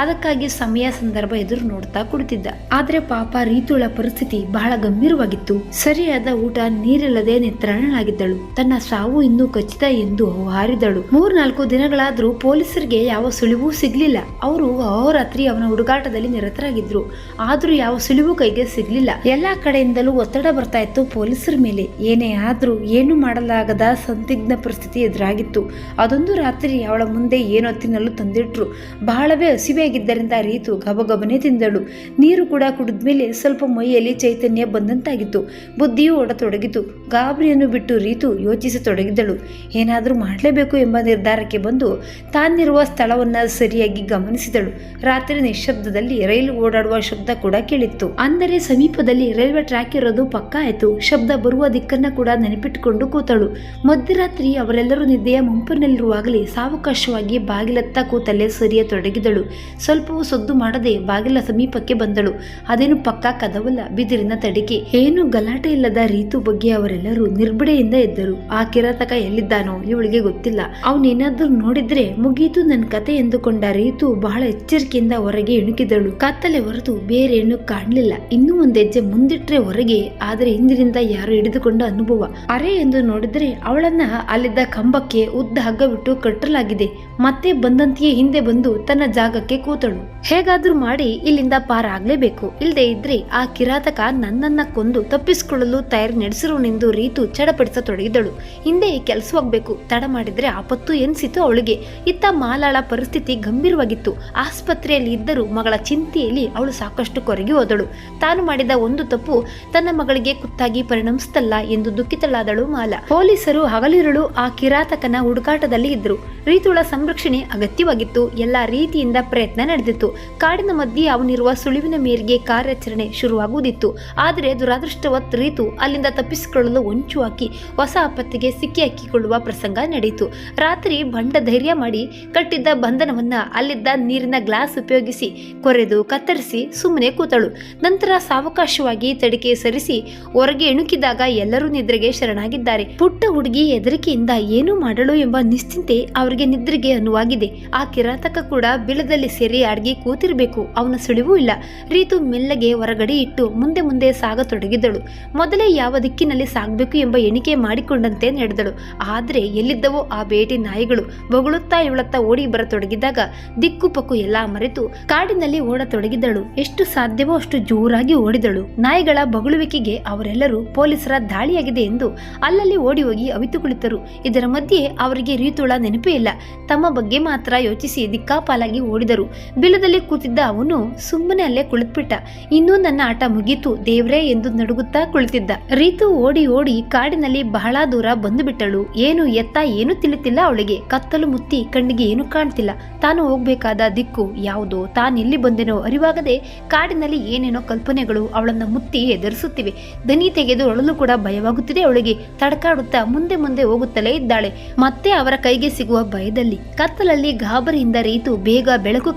ಅದಕ್ಕಾಗಿ ಸಮಯ ಸಂದರ್ಭ ಎದುರು ನೋಡ್ತಾ ಕುಳಿತಿದ್ದ. ಆದ್ರೆ ಪಾಪ ರೀತುಳ ಪರಿಸ್ಥಿತಿ ಬಹಳ ಗಂಭೀರವಾಗಿತ್ತು. ಸರಿಯಾದ ಊಟ ನೀರಿಲ್ಲದೆ ನಿತ್ರಾಣಳಾಗಿದ್ದಳು. ತನ್ನ ಸಾವು ಇನ್ನೂ ಖಚಿತ ಎಂದು ಹಾರಿದಳು. 3-4 ದಿನಗಳಾದ್ರೂ ಪೊಲೀಸರಿಗೆ ಯಾವ ಸುಳಿವೂ ಸಿಗ್ಲಿಲ್ಲ. ಅವರು ಅಹೋರಾತ್ರಿ ಅವನ ಹುಡುಗಾಟದಲ್ಲಿ ನಿರತರಾಗಿದ್ರು. ಆದ್ರೂ ಯಾವ ಸುಳಿವು ಕೈಗೆ ಸಿಗ್ಲಿಲ್ಲ. ಎಲ್ಲಾ ಕಡೆಯಿಂದಲೂ ಒತ್ತಡ ಬರ್ತಾ ಇತ್ತು ಪೊಲೀಸರ ಮೇಲೆ. ಏನೇ ಆದ್ರೂ ಏನು ಮಾಡಲಾಗದ ಸಂದಿಗ್ಧ ಪರಿಸ್ಥಿತಿ ಎದುರಾಗಿತ್ತು. ಅದೊಂದು ರಾತ್ರಿ ಅವಳ ಮುಂದೆ ಏನೋ ತಿನ್ನಲು ತಂದಿಟ್ರು. ಬಹಳವೇ ಹಸಿವೆಯಾಗಿದ್ದರಿಂದ ರೀತು ಗಬಗಬನೆ ತಿಂದಳು. ನೀರು ಕೂಡ ಕುಡಿದ್ಮೇಲೆ ಸ್ವಲ್ಪ ಮೈಯಲ್ಲಿ ಚೈತನ್ಯ ಬಂದಂತಾಗಿತ್ತು. ಬುದ್ಧಿಯೂ ಓಡತೊಡಗಿತು. ಗಾಬರಿಯನ್ನು ಬಿಟ್ಟು ರೀತು ಯೋಚಿಸತೊಡಗಿದ್ದಳು. ಏನಾದರೂ ಮಾಡಲೇಬೇಕು ಎಂಬ ನಿರ್ಧಾರಕ್ಕೆ ಬಂದು ತಾನಿರುವ ಸ್ಥಳವನ್ನ ಸರಿಯಾಗಿ ಗಮನಿಸಿದಳು. ರಾತ್ರಿ ನಿಶ್ಶಬ್ದದಲ್ಲಿ ರೈಲು ಓಡಾಡುವ ಶಬ್ದ ಕೂಡ ಕೇಳಿತ್ತು. ಅಂದರೆ ಸಮೀಪದಲ್ಲಿ ರೈಲ್ವೆ ಟ್ರ್ಯಾಕ್ ಇರೋದು ಪಕ್ಕಾ ಆಯ್ತು. ಶಬ್ದ ಬರುವ ದಿಕ್ಕನ್ನ ಕೂಡ ನೆನಪಿಟ್ಟುಕೊಂಡು ಕೂತಳು. ಮಧ್ಯರಾತ್ರಿ ಅವರೆಲ್ಲರೂ ನಿದ್ದೆಯ ಮುಂಪಿನಲ್ಲಿರುವಾಗಲೇ ಸಾವಕಾಶವಾಗಿ ಬಾಗಿಲತ್ತ ಕೂತಲ್ಲೇ ಸರಿಯತೊಡಗಿದಳು. ಸ್ವಲ್ಪವೂ ಸದ್ದು ಮಾಡದೆ ಬಾಗಿಲ ಸಮೀಪಕ್ಕೆ ಬಂದಳು. ಅದೇನು ಪಕ್ಕಾ ಕದವಲ್ಲ, ಬಿದಿರಿನ ತಡಿಕೆ. ಏನು ಗಲಾಟೆ ಇಲ್ಲದ ರೀತು ಬಗ್ಗೆ ಅವರೆಲ್ಲರೂ ನಿರ್ಬಿಡೆಯಿಂದ ಎದ್ದರು. ಆ ಕಿರಾತಕ ಎಲ್ಲಿದ್ದಾನೋ ಇವಳಿಗೆ ಗೊತ್ತಿಲ್ಲ. ಅವನೇನಾದ್ರೂ ನೋಡಿದ್ರೆ ಮುಗೀತು ನನ್ನ ಕತೆ ಎಂದುಕೊಂಡ ರೀತು ಬಹಳ ಎಚ್ಚರಿಕೆಯಿಂದ ಹೊರಗೆ ಇಣುಕಿದಳು. ಕತ್ತಲೆ ಹೊರತು ಬೇರೆ ಏನು ಕಾಣಲಿಲ್ಲ. ಇನ್ನೂ ಒಂದ್ ಹೆಜ್ಜೆ ಮುಂದಿಟ್ರೆ ಹೊರಗೆ, ಆದ್ರೆ ಹಿಂದಿನಿಂದ ಯಾರು ಹಿಡಿದುಕೊಂಡ ಅನುಭವ. ಅರೆ ಎಂದು ನೋಡಿದ್ರೆ ಅವಳನ್ನ ಅಲ್ಲಿದ್ದ ಕಂಬಕ್ಕೆ ಉದ್ದ ಹಗ್ಗ ಬಿಟ್ಟು ಕಟ್ಟಲಾಗಿದೆ. ಮತ್ತೆ ಬಂದಂತೆಯೇ ಹಿಂದೆ ಬಂದು ತನ್ನ ಜಾಗಕ್ಕೆ ಕೂತಳು. ಹೇಗಾದ್ರೂ ಮಾಡಿ ಇಲ್ಲಿಂದ ಪಾರಾಗ್ಲೇಬೇಕು. ಇಲ್ಲದೆ ಇದ್ರೆ ಆ ಕಿರಾತಕ ನನ್ನನ್ನ ಕೊಂದು ತಪ್ಪಿಸಿಕೊಳ್ಳಲು ತಯಾರಿ ನಡೆಸಿರುವನೆಂದು ರೀತು ಚಡಪಡಿಸತೊಡಗಿದಳು. ಹಿಂದೆ ಕೆಲಸವಾಗಬೇಕು. ತಡ ಮಾಡಿದ್ರೆ ಆಪತ್ತು ಎನಿಸಿತು ಅವಳಿಗೆ. ಇತ್ತ ಮಾಲಾಳ ಪರಿಸ್ಥಿತಿ ಗಂಭೀರವಾಗಿತ್ತು. ಆಸ್ಪತ್ರೆಯಲ್ಲಿ ಇದ್ದರೂ ಮಗಳ ಚಿಂತೆಯಲ್ಲಿ ಅವಳು ಸಾಕಷ್ಟು ಕೊರಗಿ ಹೋದಳು. ತಾನು ಮಾಡಿದ ಒಂದು ತಪ್ಪು ತನ್ನ ಮಗಳಿಗೆ ಕುತ್ತಾಗಿ ಪರಿಣಮಿಸ್ತಲ್ಲ ಎಂದು ದುಃಖಿತಳಾದಳು ಮಾಲಾ. ಪೊಲೀಸರು ಹಗಲಿರುಳು ಆ ಕಿರಾತಕನ ಹುಡುಕಾಟದಲ್ಲಿ ಇದ್ರು. ರೀತುಳ ಸಂರಕ್ಷಣೆ ಅಗತ್ಯವಾಗಿತ್ತು. ಎಲ್ಲಾ ರೀತಿಯಿಂದ ಪ್ರಯತ್ನ ನಡೆದಿತ್ತು. ಕಾಡಿನ ಮಧ್ಯೆ ಅವನಿರುವ ಸುಳಿವಿನ ಮೇರೆಗೆ ಕಾರ್ಯಾಚರಣೆ ಶುರುವಾಗುವುದಿತ್ತು. ಆದರೆ ದುರಾದೃಷ್ಟವತ್ ರೀತು ಅಲ್ಲಿಂದ ತಪ್ಪಿಸಿಕೊಳ್ಳಲು ಹೊಂಚು ಹಾಕಿ ಹೊಸ ಆಪತ್ತಿಗೆ ಸಿಕ್ಕಿ ಹಾಕಿಕೊಳ್ಳುವ ಪ್ರಸಂಗ ನಡೆಯಿತು. ರಾತ್ರಿ ಬಂಡ ಧೈರ್ಯ ಮಾಡಿ ಕಟ್ಟಿದ್ದ ಬಂಧನವನ್ನ ಅಲ್ಲಿದ್ದ ನೀರಿನ ಗ್ಲಾಸ್ ಉಪಯೋಗಿಸಿ ಕೊರೆದು ಕತ್ತರಿಸಿ ಸುಮ್ಮನೆ ಕೂತಳು. ನಂತರ ಸಾವಕಾಶವಾಗಿ ತಡಿಕೆ ಸರಿಸಿ ಹೊರಗೆ ಇಣುಕಿದಾಗ ಎಲ್ಲರೂ ನಿದ್ರೆಗೆ ಶರಣಾಗಿದ್ದಾರೆ. ಪುಟ್ಟ ಹುಡುಗಿ ಹೆದರಿಕೆಯಿಂದ ಏನು ಮಾಡಲು ಎಂಬ ನಿಶ್ಚಿಂತೆ ಅವರಿಗೆ ನಿದ್ರೆಗೆ ಅನುವಾಗಿದೆ. ಆ ಕಿರಾತಕ ಕೂಡ ಬಿಲದಲ್ಲಿ ಸೇರಿ ಅಡ್ಗಿ ಕೂತಿರ್ಬೇಕು. ಅವನ ಸುಳಿವೂ ಇಲ್ಲ. ರೀತು ಮೆಲ್ಲಗೆ ಹೊರಗಡೆ ಇಟ್ಟು ಮುಂದೆ ಮುಂದೆ ಸಾಗತೊಡಗಿದಳು. ಮೊದಲೇ ಯಾವ ದಿಕ್ಕಿನಲ್ಲಿ ಸಾಗಬೇಕು ಎಂಬ ಎಣಿಕೆ ಮಾಡಿಕೊಂಡಂತೆ ನಡೆದಳು. ಆದ್ರೆ ಎಲ್ಲಿದ್ದವೋ ಆ ಬೇಟೆ ನಾಯಿಗಳು ಬೊಗಳುತ್ತಾ ಇವಳತ್ತ ಓಡಿ ಬರತೊಡಗಿದಾಗ ದಿಕ್ಕು ಪಕ್ಕು ಎಲ್ಲಾ ಮರೆತು ಕಾಡಿನಲ್ಲಿ ಓಡತೊಡಗಿದಳು. ಎಷ್ಟು ಸಾಧ್ಯವೋ ಅಷ್ಟು ಜೋರಾಗಿ ಓಡಿದಳು. ನಾಯಿಗಳ ಬೊಗಳುವಿಕೆಗೆ ಅವರೆಲ್ಲರೂ ಪೊಲೀಸರ ದಾಳಿಯಾಗಿದೆ ಎಂದು ಅಲ್ಲಲ್ಲಿ ಓಡಿ ಹೋಗಿ ಅವಿತು ಕುಳಿತರು. ಇದರ ಮಧ್ಯೆ ಅವರಿಗೆ ರೀತುಳ ನೆನಪೇ ಇಲ್ಲ. ತಮ್ಮ ಬಗ್ಗೆ ಮಾತ್ರ ಯೋಚಿಸಿ ದಿಕ್ಕಾಪಾಲಾಗಿ ಓಡಿದರು. ಬಿಲದಲ್ಲಿ ಕೂತಿದ್ದ ಅವನು ಸುಮ್ಮನೆ ಅಲ್ಲೇ ಕುಳಿತುಬಿಟ್ಟ. ಇನ್ನೂ ನನ್ನ ಆಟ ಮುಗೀತು ದೇವ್ರೇ ಎಂದು ನಡುಗುತ್ತಾ ಕುಳಿತಿದ್ದ. ರೀತು ಓಡಿ ಓಡಿ ಕಾಡಿನಲ್ಲಿ ಬಹಳ ದೂರ ಬಂದು ಬಿಟ್ಟಳು. ಏನು ಎತ್ತ ಏನು ತಿಳಿತಿಲ್ಲ ಅವಳಿಗೆ. ಕತ್ತಲು ಮುತ್ತಿ ಕಣ್ಣಿಗೆ ಏನು ಕಾಣ್ತಿಲ್ಲ. ತಾನು ಹೋಗ್ಬೇಕಾದ ದಿಕ್ಕು ಯಾವುದೋ, ತಾನೆಲ್ಲಿ ಬಂದೆನೋ ಅರಿವಾಗದೆ ಕಾಡಿನಲ್ಲಿ ಏನೇನೋ ಕಲ್ಪನೆಗಳು ಅವಳನ್ನ ಮುತ್ತಿ ಎದುರಿಸುತ್ತಿವೆ. ದನಿ ತೆಗೆದು ಅಳಲು ಕೂಡ ಭಯವಾಗುತ್ತಿದೆ ಅವಳಿಗೆ. ತಡಕಾಡುತ್ತಾ ಮುಂದೆ ಮುಂದೆ ಹೋಗುತ್ತಲೇ ಇದ್ದಾಳೆ. ಮತ್ತೆ ಅವರ ಕೈಗೆ ಸಿಗುವ ಭಯದಲ್ಲಿ ಕತ್ತಲಲ್ಲಿ ಗಾಬರಿಯಿಂದ ರೀತು ಬೇಗ ಬೆಳಕು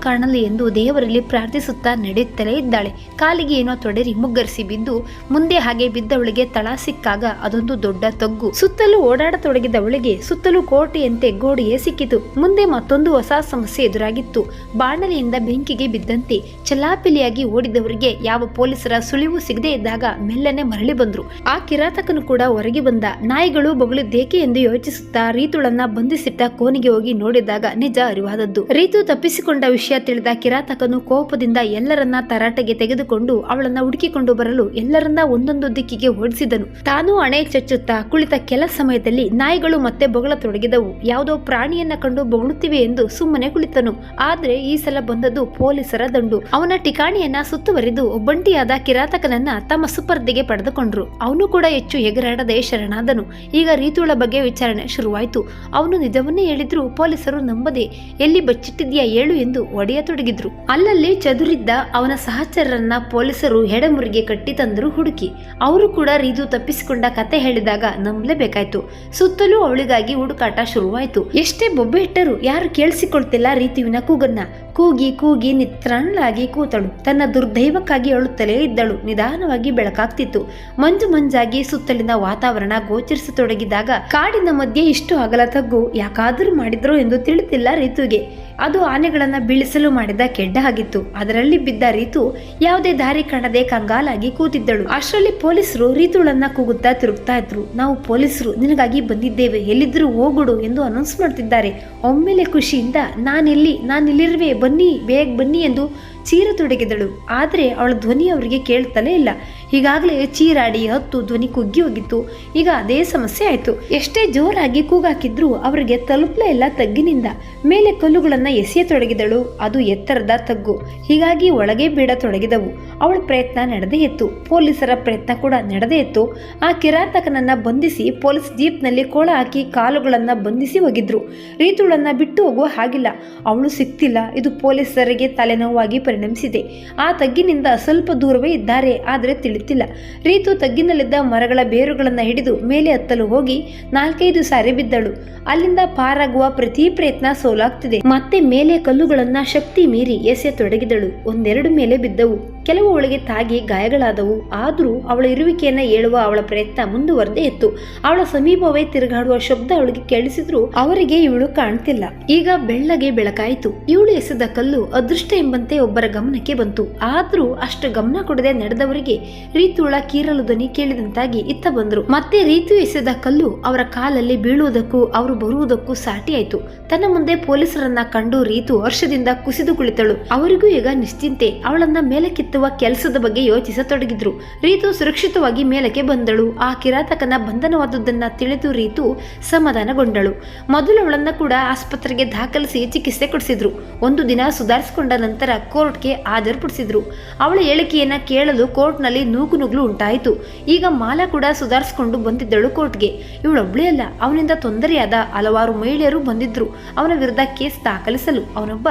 ಕಾಣಲಿ ಎಂದು ದೇವರಲ್ಲಿ ಪ್ರಾರ್ಥಿಸುತ್ತಾ ನಡೆಯುತ್ತಲೇ ಇದ್ದಾಳೆ. ಕಾಲಿಗೆ ಏನೋ ತೊಡರಿ ಮುಗ್ಗರಿಸಿ ಬಿದ್ದು ಮುಂದೆ ಹಾಗೆ ಬಿದ್ದವಳಿಗೆ ತಳ ಸಿಕ್ಕಾಗ ಅದೊಂದು ದೊಡ್ಡ ತಗ್ಗು. ಸುತ್ತಲೂ ಓಡಾಡತೊಡಗಿದವಳಿಗೆ ಸುತ್ತಲೂ ಕೋಟೆಯಂತೆ ಗೋಡೆಯೇ ಸಿಕ್ಕಿತು. ಮುಂದೆ ಮತ್ತೊಂದು ಹೊಸ ಸಮಸ್ಯೆ ಎದುರಾಗಿತ್ತು. ಬಾಣಲೆಯಿಂದ ಬೆಂಕಿಗೆ ಬಿದ್ದಂತೆ ಚಲಾಪಿಲಿಯಾಗಿ ಓಡಿದವರಿಗೆ ಯಾವ ಪೊಲೀಸರ ಸುಳಿವು ಸಿಗದೆ ಇದ್ದಾಗ ಮೆಲ್ಲನೆ ಮರಳಿ ಬಂದ್ರು. ಆ ಕಿರಾತಕನು ಕೂಡ ಹೊರಗೆ ಬಂದ. ನಾಯಿಗಳು ಬೊಗಳಿದ್ದೇಕೆ ಎಂದು ಯೋಚಿಸುತ್ತಾ ರೀತುಳನ್ನ ಬಂಧಿಸಿಟ್ಟ ಕೋನಿಗೆ ಹೋಗಿ ನೋಡಿದಾಗ ನಿಜ ಅರಿವಾದದ್ದು. ರೀತು ತಪ್ಪಿಸಿಕೊಂಡ ವಿಷಯ ತಿಳಿದ ಕಿರಾತಕನು ಕೋಪದಿಂದ ಎಲ್ಲರನ್ನ ತರಾಟೆಗೆ ತೆಗೆದುಕೊಂಡು ಅವಳನ್ನ ಹುಡುಕಿಕೊಂಡು ಬರಲು ಎಲ್ಲರನ್ನ ಒಂದೊಂದು ದಿಕ್ಕಿಗೆ ಓಡಿಸಿದನು. ತಾನೂ ಹಣೆ ಚಚ್ಚುತ್ತಾ ಕುಳಿತ ಕೆಲ ಸಮಯದಲ್ಲಿ ನಾಯಿಗಳು ಮತ್ತೆ ಬೊಗಳತೊಡಗಿದವು. ಯಾವುದೋ ಪ್ರಾಣಿಯನ್ನ ಕಂಡು ಬೊಗಳುತ್ತಿವೆ ಎಂದು ಸುಮ್ಮನೆ ಕುಳಿತನು. ಆದ್ರೆ ಈ ಸಲ ಬಂದದ್ದು ಪೊಲೀಸರ ದಂಡು. ಅವನ ಠಿಕಾಣಿಯನ್ನ ಸುತ್ತುವರಿದು ಒಬ್ಬಂಟಿಯಾದ ಕಿರಾತಕನನ್ನ ತಮ್ಮ ಸುಪರ್ದಿಗೆ ಪಡೆದುಕೊಂಡ್ರು. ಅವನು ಕೂಡ ಹೆಚ್ಚು ಎಗರಾಡದೆ ಶರಣಾದನು. ಈಗ ರೀತುಳ ಬಗ್ಗೆ ವಿಚಾರಣೆ ಶುರುವಾಯಿತು. ಅವನು ನಿಜವನ್ನೇ ಹೇಳಿದ್ರು ಪೊಲೀಸರು ನಂಬದೆ ಎಲ್ಲಿ ಬಚ್ಚಿಟ್ಟಿದ್ಯಾ ಹೇಳು ಎಂದು ಒಡೆಯತೊಡಗಿದ್ರು. ಅಲ್ಲಲ್ಲಿ ಚದುರಿದ್ದ ಅವನ ಸಹಚರರನ್ನ ಪೊಲೀಸರು ಹೆಡೆಮುರಿಗೆ ಕಟ್ಟಿ ತಂದರು ಹುಡುಕಿ. ಅವರು ಕೂಡ ರೀತು ತಪ್ಪಿಸಿಕೊಂಡ ಕತೆ ಹೇಳಿದಾಗ ನಂಬಲೇಬೇಕಾಯ್ತು. ಸುತ್ತಲೂ ಅವಳಿಗಾಗಿ ಹುಡುಕಾಟ ಶುರುವಾಯಿತು. ಎಷ್ಟೇ ಬೊಬ್ಬೆ ಇಟ್ಟರು ಯಾರು ಕೇಳಿಸಿಕೊಳ್ತಿಲ್ಲ ರೀತುವಿನ ಕೂಗನ್ನ. ಕೂಗಿ ಕೂಗಿ ನಿತ್ರಾಣಳಾಗಿ ಕೂತಳು. ತನ್ನ ದುರ್ದೈವಕ್ಕಾಗಿ ಅಳುತ್ತಲೇ ಇದ್ದಳು. ನಿಧಾನವಾಗಿ ಬೆಳಕಾಗ್ತಿತ್ತು. ಮಂಜು ಮಂಜಾಗಿ ಸುತ್ತಲಿನ ವಾತಾವರಣ ಗೋಚರಿಸತೊಡಗಿದಾಗ ಕಾಡಿನ ಮಧ್ಯೆ ಇಷ್ಟು ಅಗಲ ತಗ್ಗು ಯಾಕಾದರೂ ಮಾಡಿದ್ರು ಎಂದು ತಿಳಿದಿಲ್ಲ ರೀತುಗೆ. ಅದು ಆನೆಗಳನ್ನ ಬೀಳಿಸಲು ಮಾಡಿದ ಕೆಡ್ಡ ಆಗಿತ್ತು. ಅದರಲ್ಲಿ ಬಿದ್ದ ರೀತು ಯಾವುದೇ ದಾರಿ ಕಾಣದೆ ಕಂಗಾಲಾಗಿ ಕೂತಿದ್ದಳು. ಅಷ್ಟರಲ್ಲಿ ಪೊಲೀಸರು ರೀತುಳನ್ನ ಕೂಗುತ್ತಾ ತಿರುಗ್ತಾ ಇದ್ರು. ನಾವು ಪೊಲೀಸರು ನಿನಗಾಗಿ ಬಂದಿದ್ದೇವೆ, ಎಲ್ಲಿದ್ರು ಹೋಗುಡು ಎಂದು ಅನೌನ್ಸ್ ಮಾಡ್ತಿದ್ದಾರೆ. ಒಮ್ಮೆಲೆ ಖುಷಿಯಿಂದ ನಾನಿಲ್ಲಿರುವೆ, ಬನ್ನಿ ಬೇಗ ಬನ್ನಿ ಎಂದು ಚೀರತೊಡಗಿದಳು. ಆದರೆ ಅವಳ ಧ್ವನಿ ಅವರಿಗೆ ಕೇಳ್ತಲೇ ಇಲ್ಲ. ಈಗಾಗಲೇ ಚೀರಾಡಿ ಹತ್ತು ಧ್ವನಿ ಕುಗ್ಗಿ ಹೋಗಿತ್ತು. ಈಗ ಅದೇ ಸಮಸ್ಯೆ ಆಯ್ತು. ಎಷ್ಟೇ ಜೋರಾಗಿ ಕೂಗಾಕಿದ್ರು ಅವರಿಗೆ ತಲುಪಲೇ ಇಲ್ಲ. ತಗ್ಗಿನಿಂದ ಮೇಲೆ ಕಲ್ಲುಗಳನ್ನ ಎಸೆಯತೊಡಗಿದಳು. ಅದು ಎತ್ತರದ ತಗ್ಗು, ಹೀಗಾಗಿ ಒಳಗೆ ಬೀಡತೊಡಗಿದವು. ಅವಳ ಪ್ರಯತ್ನ ನಡೆದೇ ಇತ್ತು. ಪೊಲೀಸರ ಪ್ರಯತ್ನ ಕೂಡ ನಡೆದೇ ಇತ್ತು. ಆ ಕಿರಾತಕನನ್ನ ಬಂಧಿಸಿ ಪೊಲೀಸ್ ಜೀಪ್ನಲ್ಲಿ ಕೋಳ ಹಾಕಿ ಕಾಲುಗಳನ್ನ ಬಂಧಿಸಿ ಹೋಗಿದ್ರು. ರೀತುಳನ್ನ ಬಿಟ್ಟು ಹೋಗುವ ಹಾಗಿಲ್ಲ. ಅವಳು ಸಿಕ್ತಿಲ್ಲ. ಇದು ಪೊಲೀಸರಿಗೆ ತಲೆನೋವಾಗಿ ಪರಿಣಮಿಸಿದೆ. ಆ ತಗ್ಗಿನಿಂದ ಸ್ವಲ್ಪ ದೂರವೇ ಇದ್ದಾರೆ, ಆದರೆ ತಿಳಿತಿಲ್ಲ. ರೀತು ತಗ್ಗಿನಲ್ಲಿದ್ದ ಮರಗಳ ಬೇರುಗಳನ್ನ ಹಿಡಿದು ಮೇಲೆ ಹತ್ತಲು ಹೋಗಿ 4-5 ಸಾರಿ ಬಿದ್ದಳು. ಅಲ್ಲಿಂದ ಪಾರಾಗುವ ಪ್ರತಿ ಪ್ರಯತ್ನ ಸೋಲಾಗ್ತಿದೆ. ಮತ್ತೆ ಮೇಲೆ ಕಲ್ಲುಗಳನ್ನ ಶಕ್ತಿ ಮೀರಿ ಎಸೆಯತೊಡಗಿದಳು. 1-2 ಮೇಲೆ ಬಿದ್ದವು. ಕೆಲವು ಅವಳಿಗೆ ತಾಗಿ ಗಾಯಗಳಾದವು. ಆದರೂ ಅವಳ ಇರುವಿಕೆಯನ್ನ ಹೇಳುವ ಅವಳ ಪ್ರಯತ್ನ ಮುಂದುವರೆದೇ ಇತ್ತು. ಅವಳ ಸಮೀಪವೇ ತಿರುಗಾಡುವ ಶಬ್ದ ಅವಳಿಗೆ ಕೇಳಿಸಿದ್ರು ಅವರಿಗೆ ಇವಳು ಕಾಣ್ತಿಲ್ಲ. ಈಗ ಬೆಳ್ಳಗೆ ಬೆಳಕಾಯಿತು. ಇವಳು ಎಸೆದ ಕಲ್ಲು ಅದೃಷ್ಟ ಎಂಬಂತೆ ಒಬ್ಬರ ಗಮನಕ್ಕೆ ಬಂತು. ಆದ್ರೂ ಅಷ್ಟು ಗಮನ ಕೊಡದೆ ನಡೆದವರಿಗೆ ರೀತುಳ ಕೀರಲು ಧ್ವನಿ ಕೇಳಿದಂತಾಗಿ ಇತ್ತ ಬಂದ್ರು. ಮತ್ತೆ ರೀತು ಎಸೆದ ಕಲ್ಲು ಅವರ ಕಾಲಲ್ಲಿ ಬೀಳುವುದಕ್ಕೂ ಅವರು ಬರುವುದಕ್ಕೂ ಸಾಟಿ ಆಯ್ತು. ತನ್ನ ಮುಂದೆ ಪೊಲೀಸರನ್ನ ಕಂಡು ರೀತು ಹರ್ಷದಿಂದ ಕುಸಿದು ಕುಳಿತಳು. ಅವರಿಗೂ ಈಗ ನಿಶ್ಚಿಂತೆ. ಅವಳನ್ನ ಮೇಲಕ್ಕಿತ್ತುವ ಕೆಲಸದ ಬಗ್ಗೆ ಯೋಚಿಸತೊಡಗಿದ್ರು. ರೀತು ಸುರಕ್ಷಿತವಾಗಿ ಮೇಲಕ್ಕೆ ಬಂದಳು. ಆ ಕಿರಾತಕನ ಬಂಧನವಾದುದನ್ನ ತಿಳಿದು ರೀತು ಸಮಾಧಾನಗೊಂಡಳು. ಮೊದಲು ಅವಳನ್ನ ಕೂಡ ಆಸ್ಪತ್ರೆಗೆ ದಾಖಲಿಸಿ ಚಿಕಿತ್ಸೆ ಕೊಡಿಸಿದ್ರು. 1 ದಿನ ಸುಧಾರಿಸಿಕೊಂಡ ನಂತರ ಕೋರ್ಟ್ಗೆ ಹಾಜರುಪಡಿಸಿದ್ರು. ಅವಳ ಹೇಳಿಕೆಯನ್ನ ಕೇಳಲು ಕೋರ್ಟ್ನಲ್ಲಿ ನೂಕುನುಗ್ಲು ಉಂಟಾಯಿತು. ಈಗ ಮಾಲಾ ಕೂಡ ಸುಧಾರಿಸಿಕೊಂಡು ಬಂದಿದ್ದಳು ಕೋರ್ಟ್ಗೆ. ಇವಳೊಬ್ಳೇ ಅಲ್ಲ, ಅವನಿಂದ ತೊಂದರೆಯಾದ ಹಲವಾರು ಮಹಿಳೆಯರು ಬಂದಿದ್ರು ಅವನ ವಿರುದ್ಧ ಕೇಸ್ ದಾಖಲಿಸಲು. ಅವನೊಬ್ಬ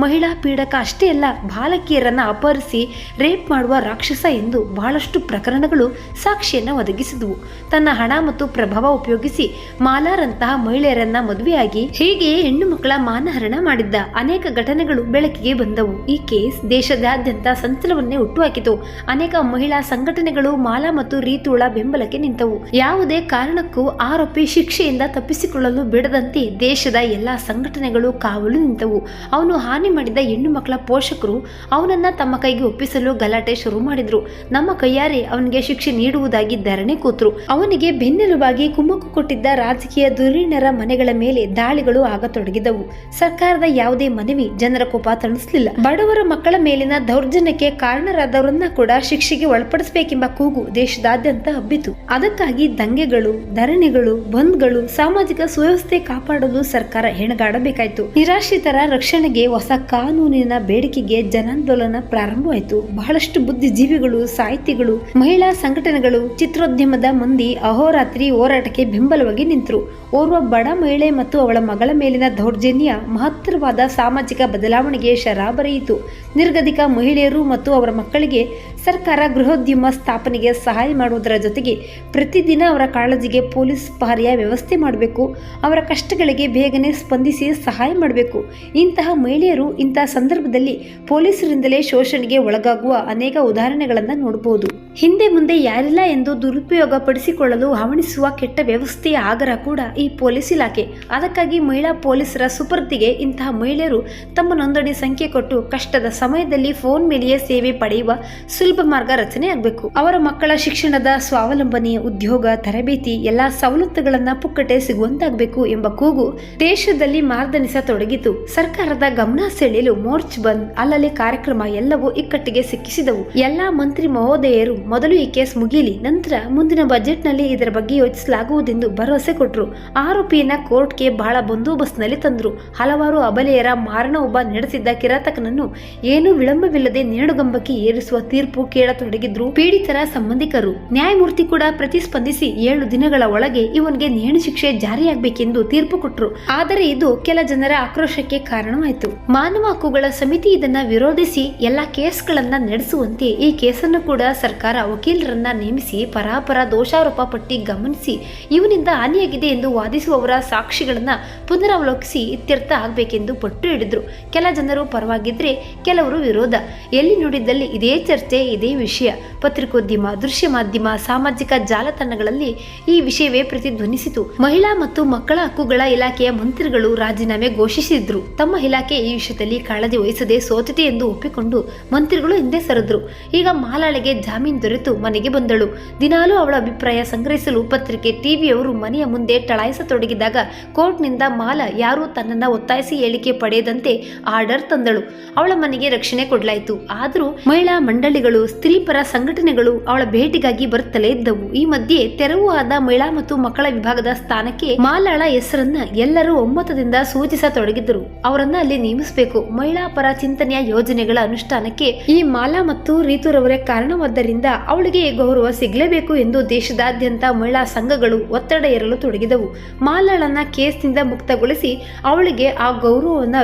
ಮಹಿಳಾ ಪೀಡಕ ಅಷ್ಟೇ ಅಲ್ಲ, ಬಾಲಕಿಯರನ್ನ ಅಪಹರಿಸಿ ರೇಪ್ ಮಾಡುವ ರಾಕ್ಷಸ ಎಂದು ಬಹಳಷ್ಟು ಪ್ರಕರಣಗಳು ಸಾಕ್ಷಿಯನ್ನ ಒದಗಿಸಿದವು. ತನ್ನ ಹಣ ಮತ್ತು ಪ್ರಭಾವ ಉಪಯೋಗಿಸಿ ಮಾಲಾರಂತಹ ಮಹಿಳೆಯರನ್ನ ಮದುವೆಯಾಗಿ ಹೀಗೆ ಹೆಣ್ಣು ಮಕ್ಕಳ ಮಾನಹರಣ ಮಾಡಿದ್ದ ಅನೇಕ ಘಟನೆಗಳು ಬೆಳಕಿಗೆ ಬಂದವು. ಈ ಕೇಸ್ ದೇಶದಾದ್ಯಂತ ಸಂಚಲನವನ್ನೇ ಹುಟ್ಟುಹಾಕಿತು. ಅನೇಕ ಮಹಿಳಾ ಸಂಘಟನೆಗಳು ಮಾಲಾ ಮತ್ತು ರೀತುಳ ಬೆಂಬಲಕ್ಕೆ ನಿಂತವು. ಯಾವುದೇ ಕಾರಣಕ್ಕೂ ಆರೋಪಿ ಶಿಕ್ಷೆಯಿಂದ ತಪ್ಪಿಸಿಕೊಳ್ಳಲು ಬಿಡದಂತೆ ದೇಶದ ಎಲ್ಲಾ ಸಂಘಟನೆಗಳು ಕಾವಲು ನಿಂತವು. ಅವನು ಹಾನಿ ಮಾಡಿದ ಹೆಣ್ಣು ಮಕ್ಕಳ ಪೋಷಕರು ಅವನನ್ನ ತಮ್ಮ ಕೈಗೆ ಒಪ್ಪಿಸಲು ಗಲಾಟೆ ಶುರು ಮಾಡಿದ್ರು. ನಮ್ಮ ಕೈಯಾರೆ ಅವನಿಗೆ ಶಿಕ್ಷೆ ನೀಡುವುದಾಗಿ ಧರಣಿ ಕೂತ್ರು. ಅವನಿಗೆ ಬೆನ್ನೆಲುಬಾಗಿ ಕುಮ್ಮಕ್ಕು ಕೊಟ್ಟಿದ್ದ ರಾಜಕೀಯ ಧುರೀಣರ ಮನೆಗಳ ಮೇಲೆ ದಾಳಿಗಳು ಆಗತೊಡಗಿದವು. ಸರ್ಕಾರದ ಯಾವುದೇ ಮನವಿ ಜನರ ಕೋಪ ತಣಿಸಲಿಲ್ಲ. ಬಡವರ ಮಕ್ಕಳ ಮೇಲಿನ ದೌರ್ಜನ್ಯಕ್ಕೆ ಕಾರಣರಾದವರನ್ನ ಕೂಡ ಶಿಕ್ಷೆಗೆ ಒಳಪಡಿಸಬೇಕೆಂಬ ಕೂಗು ದೇಶದಾದ್ಯಂತ ಹಬ್ಬಿತು. ಅದಕ್ಕಾಗಿ ದಂಗೆಗಳು, ಧರಣಿಗಳು, ಬಂದ್ಗಳು, ಸಾಮಾಜಿಕ ಸುವ್ಯವಸ್ಥೆ ಕಾಪಾಡಲು ಸರ್ಕಾರ ಹೆಣಗಾಡಬೇಕಾಯಿತು. ನಿರಾಶ್ರಿತರ ರಕ್ಷಣೆಗೆ ಹೊಸ ಕಾನೂನಿನ ಬೇಡಿಕೆಗೆ ಜನಾಂದೋಲನ ಪ್ರಾರಂಭವಾಯಿತು. ಬಹಳಷ್ಟು ಬುದ್ಧಿಜೀವಿಗಳು, ಸಾಹಿತಿಗಳು, ಮಹಿಳಾ ಸಂಘಟನೆಗಳು, ಚಿತ್ರೋದ್ಯಮದ ಮಂದಿ ಅಹೋರಾತ್ರಿ ಹೋರಾಟಕ್ಕೆ ಬೆಂಬಲವಾಗಿ ನಿಂತರು. ಓರ್ವ ಬಡ ಮಹಿಳೆ ಮತ್ತು ಅವಳ ಮಗಳ ಮೇಲಿನ ದೌರ್ಜನ್ಯ ಮಹತ್ತರವಾದ ಸಾಮಾಜಿಕ ಬದಲಾವಣೆಗೆ ಶರಾಬರಿಯಿತು. ನಿರ್ಗತಿಕ ಮಹಿಳೆಯರು ಮತ್ತು ಅವರ ಮಕ್ಕಳಿಗೆ ಸರ್ಕಾರ ಗೃಹೋದ್ಯಮ ಸ್ಥಾಪನೆಗೆ ಸಹಾಯ ಮಾಡುವುದರ ಜೊತೆಗೆ ಪ್ರತಿದಿನ ಅವರ ಕಾಳಜಿಗೆ ಪೊಲೀಸ್ ಪಹರೆಯ ವ್ಯವಸ್ಥೆ ಮಾಡಬೇಕು. ಅವರ ಕಷ್ಟಗಳಿಗೆ ಬೇಗನೆ ಸ್ಪಂದಿಸಿ ಸಹಾಯ ಮಾಡಬೇಕು. ಇಂತಹ ಮಹಿಳೆಯರು ಇಂತಹ ಸಂದರ್ಭದಲ್ಲಿ ಪೊಲೀಸರಿಂದಲೇ ಶೋಷಣೆಗೆ ಒಳಗಾಗುವ ಅನೇಕ ಉದಾಹರಣೆಗಳನ್ನು ನೋಡಬಹುದು. ಹಿಂದೆ ಮುಂದೆ ಯಾರಿಲ್ಲ ಎಂದು ದುರುಪಯೋಗ ಪಡಿಸಿಕೊಳ್ಳಲು ಹವಣಿಸುವ ಕೆಟ್ಟ ವ್ಯವಸ್ಥೆಯ ಆಗರ ಕೂಡ ಈ ಪೊಲೀಸ್ ಇಲಾಖೆ. ಅದಕ್ಕಾಗಿ ಮಹಿಳಾ ಪೊಲೀಸರ ಸುಪರ್ದಿಗೆ ಇಂತಹ ಮಹಿಳೆಯರು ತಮ್ಮ ನೋಂದಣಿ ಸಂಖ್ಯೆ ಕೊಟ್ಟು ಕಷ್ಟದ ಸಮಯದಲ್ಲಿ ಫೋನ್ ಮೇಲೆಯೇ ಸೇವೆ ಪಡೆಯುವ ಸುಲಭ ಮಾರ್ಗ ರಚನೆ ಆಗಬೇಕು. ಅವರ ಮಕ್ಕಳ ಶಿಕ್ಷಣದ ಸ್ವಾವಲಂಬನೆ, ಉದ್ಯೋಗ, ತರಬೇತಿ ಎಲ್ಲಾ ಸವಲತ್ತುಗಳನ್ನ ಪುಕ್ಕಟೆ ಸಿಗುವಂತಾಗಬೇಕು ಎಂಬ ಕೂಗು ದೇಶದಲ್ಲಿ ಮಾರ್ದನಿಸತೊಡಗಿತು. ಸರ್ಕಾರದ ಗಮನ ಸೆಳೆಯಲು ಮೋರ್ಚ್ ಬಂದ್, ಅಲ್ಲಲ್ಲಿ ಕಾರ್ಯಕ್ರಮ ಎಲ್ಲವೂ ಇಕ್ಕಟ್ಟಿಗೆ ಸಿಕ್ಕಿಸಿದವು. ಎಲ್ಲಾ ಮಂತ್ರಿ ಮಹೋದಯರು ಮೊದಲು ಈ ಕೇಸ್ ಮುಗಿಯಲಿ, ನಂತರ ಮುಂದಿನ ಬಜೆಟ್ನಲ್ಲಿ ಇದರ ಬಗ್ಗೆ ಯೋಚಿಸಲಾಗುವುದೆಂದು ಭರವಸೆ ಕೊಟ್ಟರು. ಆರೋಪಿಯನ್ನ ಕೋರ್ಟ್ಗೆ ಬಹಳ ಬಂದೋಬಸ್ತ್ನಲ್ಲಿ ತಂದರು. ಹಲವಾರು ಅಬಲೆಯರ ಮಾರಣ ಒಬ್ಬ ನಡೆಸಿದ್ದ ಕಿರಾತಕನನ್ನು ಏನೂ ವಿಳಂಬವಿಲ್ಲದೆ ನೇಣುಗಂಬಕ್ಕೆ ಏರಿಸುವ ತೀರ್ಪು ಕೇಳತೊಡಗಿದ್ರು ಪೀಡಿತರ ಸಂಬಂಧಿಕರು. ನ್ಯಾಯಮೂರ್ತಿ ಕೂಡ ಪ್ರತಿಸ್ಪಂದಿಸಿ 7 ದಿನಗಳ ಒಳಗೆ ಇವನಿಗೆ ನೇಣು ಶಿಕ್ಷೆ ಜಾರಿಯಾಗಬೇಕೆಂದು ತೀರ್ಪು ಕೊಟ್ಟರು. ಆದರೆ ಇದು ಕೆಲ ಜನರ ಆಕ್ರೋಶಕ್ಕೆ ಕಾರಣವಾಯಿತು. ಮಾನವ ಹಕ್ಕುಗಳ ಸಮಿತಿ ಇದನ್ನ ವಿರೋಧಿಸಿ ಎಲ್ಲಾ ಕೇಸ್ಗಳನ್ನ ನಡೆಸುವಂತೆ ಈ ಕೇಸನ್ನು ಕೂಡ ಸರ್ಕಾರ ವಕೀಲರನ್ನ ನೇಮಿಸಿ ಪರಾಪರ ದೋಷಾರೋಪ ಪಟ್ಟಿ ಗಮನಿಸಿ ಇವನಿಂದ ಹಾನಿಯಾಗಿದೆ ಎಂದು ವಾದಿಸುವವರ ಸಾಕ್ಷಿಗಳನ್ನ ಪುನರಾವಲೋಕಿಸಿ ಇತ್ಯರ್ಥ ಆಗಬೇಕೆಂದು ಪಟ್ಟು ಹಿಡಿದ್ರು. ಕೆಲ ಜನರು ಪರವಾಗಿದ್ರೆ ಕೆಲವರು ವಿರೋಧ. ಎಲ್ಲಿ ನೋಡಿದ್ದಲ್ಲಿ ಇದೇ ಚರ್ಚೆ, ಇದೇ ವಿಷಯ. ಪತ್ರಿಕೋದ್ಯಮ, ದೃಶ್ಯ ಮಾಧ್ಯಮ, ಸಾಮಾಜಿಕ ಜಾಲತಾಣಗಳಲ್ಲಿ ಈ ವಿಷಯವೇ ಪ್ರತಿಧ್ವನಿಸಿತು. ಮಹಿಳಾ ಮತ್ತು ಮಕ್ಕಳ ಹಕ್ಕುಗಳ ಇಲಾಖೆಯ ಮಂತ್ರಿಗಳು ರಾಜೀನಾಮೆ ಘೋಷಿಸಿದ್ರು. ತಮ್ಮ ಇಲಾಖೆ ಈ ವಿಷಯದಲ್ಲಿ ಕಾಳಜಿ ವಹಿಸದೆ ಸೋತಿದೆ ಎಂದು ಒಪ್ಪಿಕೊಂಡು ಮಂತ್ರಿಗಳು ಹಿಂದೆ ಸರಿದ್ರು. ಈಗ ಮಾಲಾಳಿಗೆ ಜಾಮೀನು ದೊರೆತು ಮನೆಗೆ ಬಂದಳು. ದಿನಾಲೂ ಅವಳ ಅಭಿಪ್ರಾಯ ಸಂಗ್ರಹಿಸಲು ಪತ್ರಿಕೆ, ಟಿವಿಯವರು ಮನೆಯ ಮುಂದೆ ಟಳಾಯಿಸತೊಡಗಿದಾಗ ಕೋರ್ಟ್ನಿಂದ ಮಾಲ ಯಾರೂ ತನ್ನನ್ನ ಒತ್ತಾಯಿಸಿ ಹೇಳಿಕೆ ಪಡೆಯದಂತೆ ಆರ್ಡರ್ ತಂದಳು. ಅವಳ ಮನೆಗೆ ರಕ್ಷಣೆ ಕೊಡಲಾಯಿತು. ಆದರೂ ಮಹಿಳಾ ಮಂಡಳಿಗಳು, ಸ್ತ್ರೀ ಪರ ಸಂಘಟನೆಗಳು ಅವಳ ಭೇಟಿಗಾಗಿ ಬರುತ್ತಲೇ ಇದ್ದವು. ಈ ಮಧ್ಯೆ ತೆರವು ಆದ ಮಹಿಳಾ ಮತ್ತು ಮಕ್ಕಳ ವಿಭಾಗದ ಸ್ಥಾನಕ್ಕೆ ಮಾಲಾಳ ಹೆಸರನ್ನ ಎಲ್ಲರೂ ಒಮ್ಮತದಿಂದ ಸೂಚಿಸತೊಡಗಿದ್ದರು. ಅವರನ್ನ ಅಲ್ಲಿ ನೇಮಿಸಬೇಕು. ಮಹಿಳಾ ಪರ ಚಿಂತನೆಯ ಯೋಜನೆಗಳ ಅನುಷ್ಠಾನಕ್ಕೆ ಈ ಮಾಲಾ ಮತ್ತು ರೀತುರವರೇ ಕಾರಣವಾದ್ದರಿಂದ ಅವಳಿಗೆ ಗೌರವ ಸಿಗಲೇಬೇಕು ಎಂದು ದೇಶದಾದ್ಯಂತ ಮಹಿಳಾ ಸಂಘಗಳು ಒತ್ತಡ ಏರಲು ತೊಡಗಿದವು. ಮಾಲಾಳನ್ನ ಕೇಸ್ನಿಂದ ಮುಕ್ತಗೊಳಿಸಿ ಅವಳಿಗೆ ಆ ಗೌರವವನ್ನ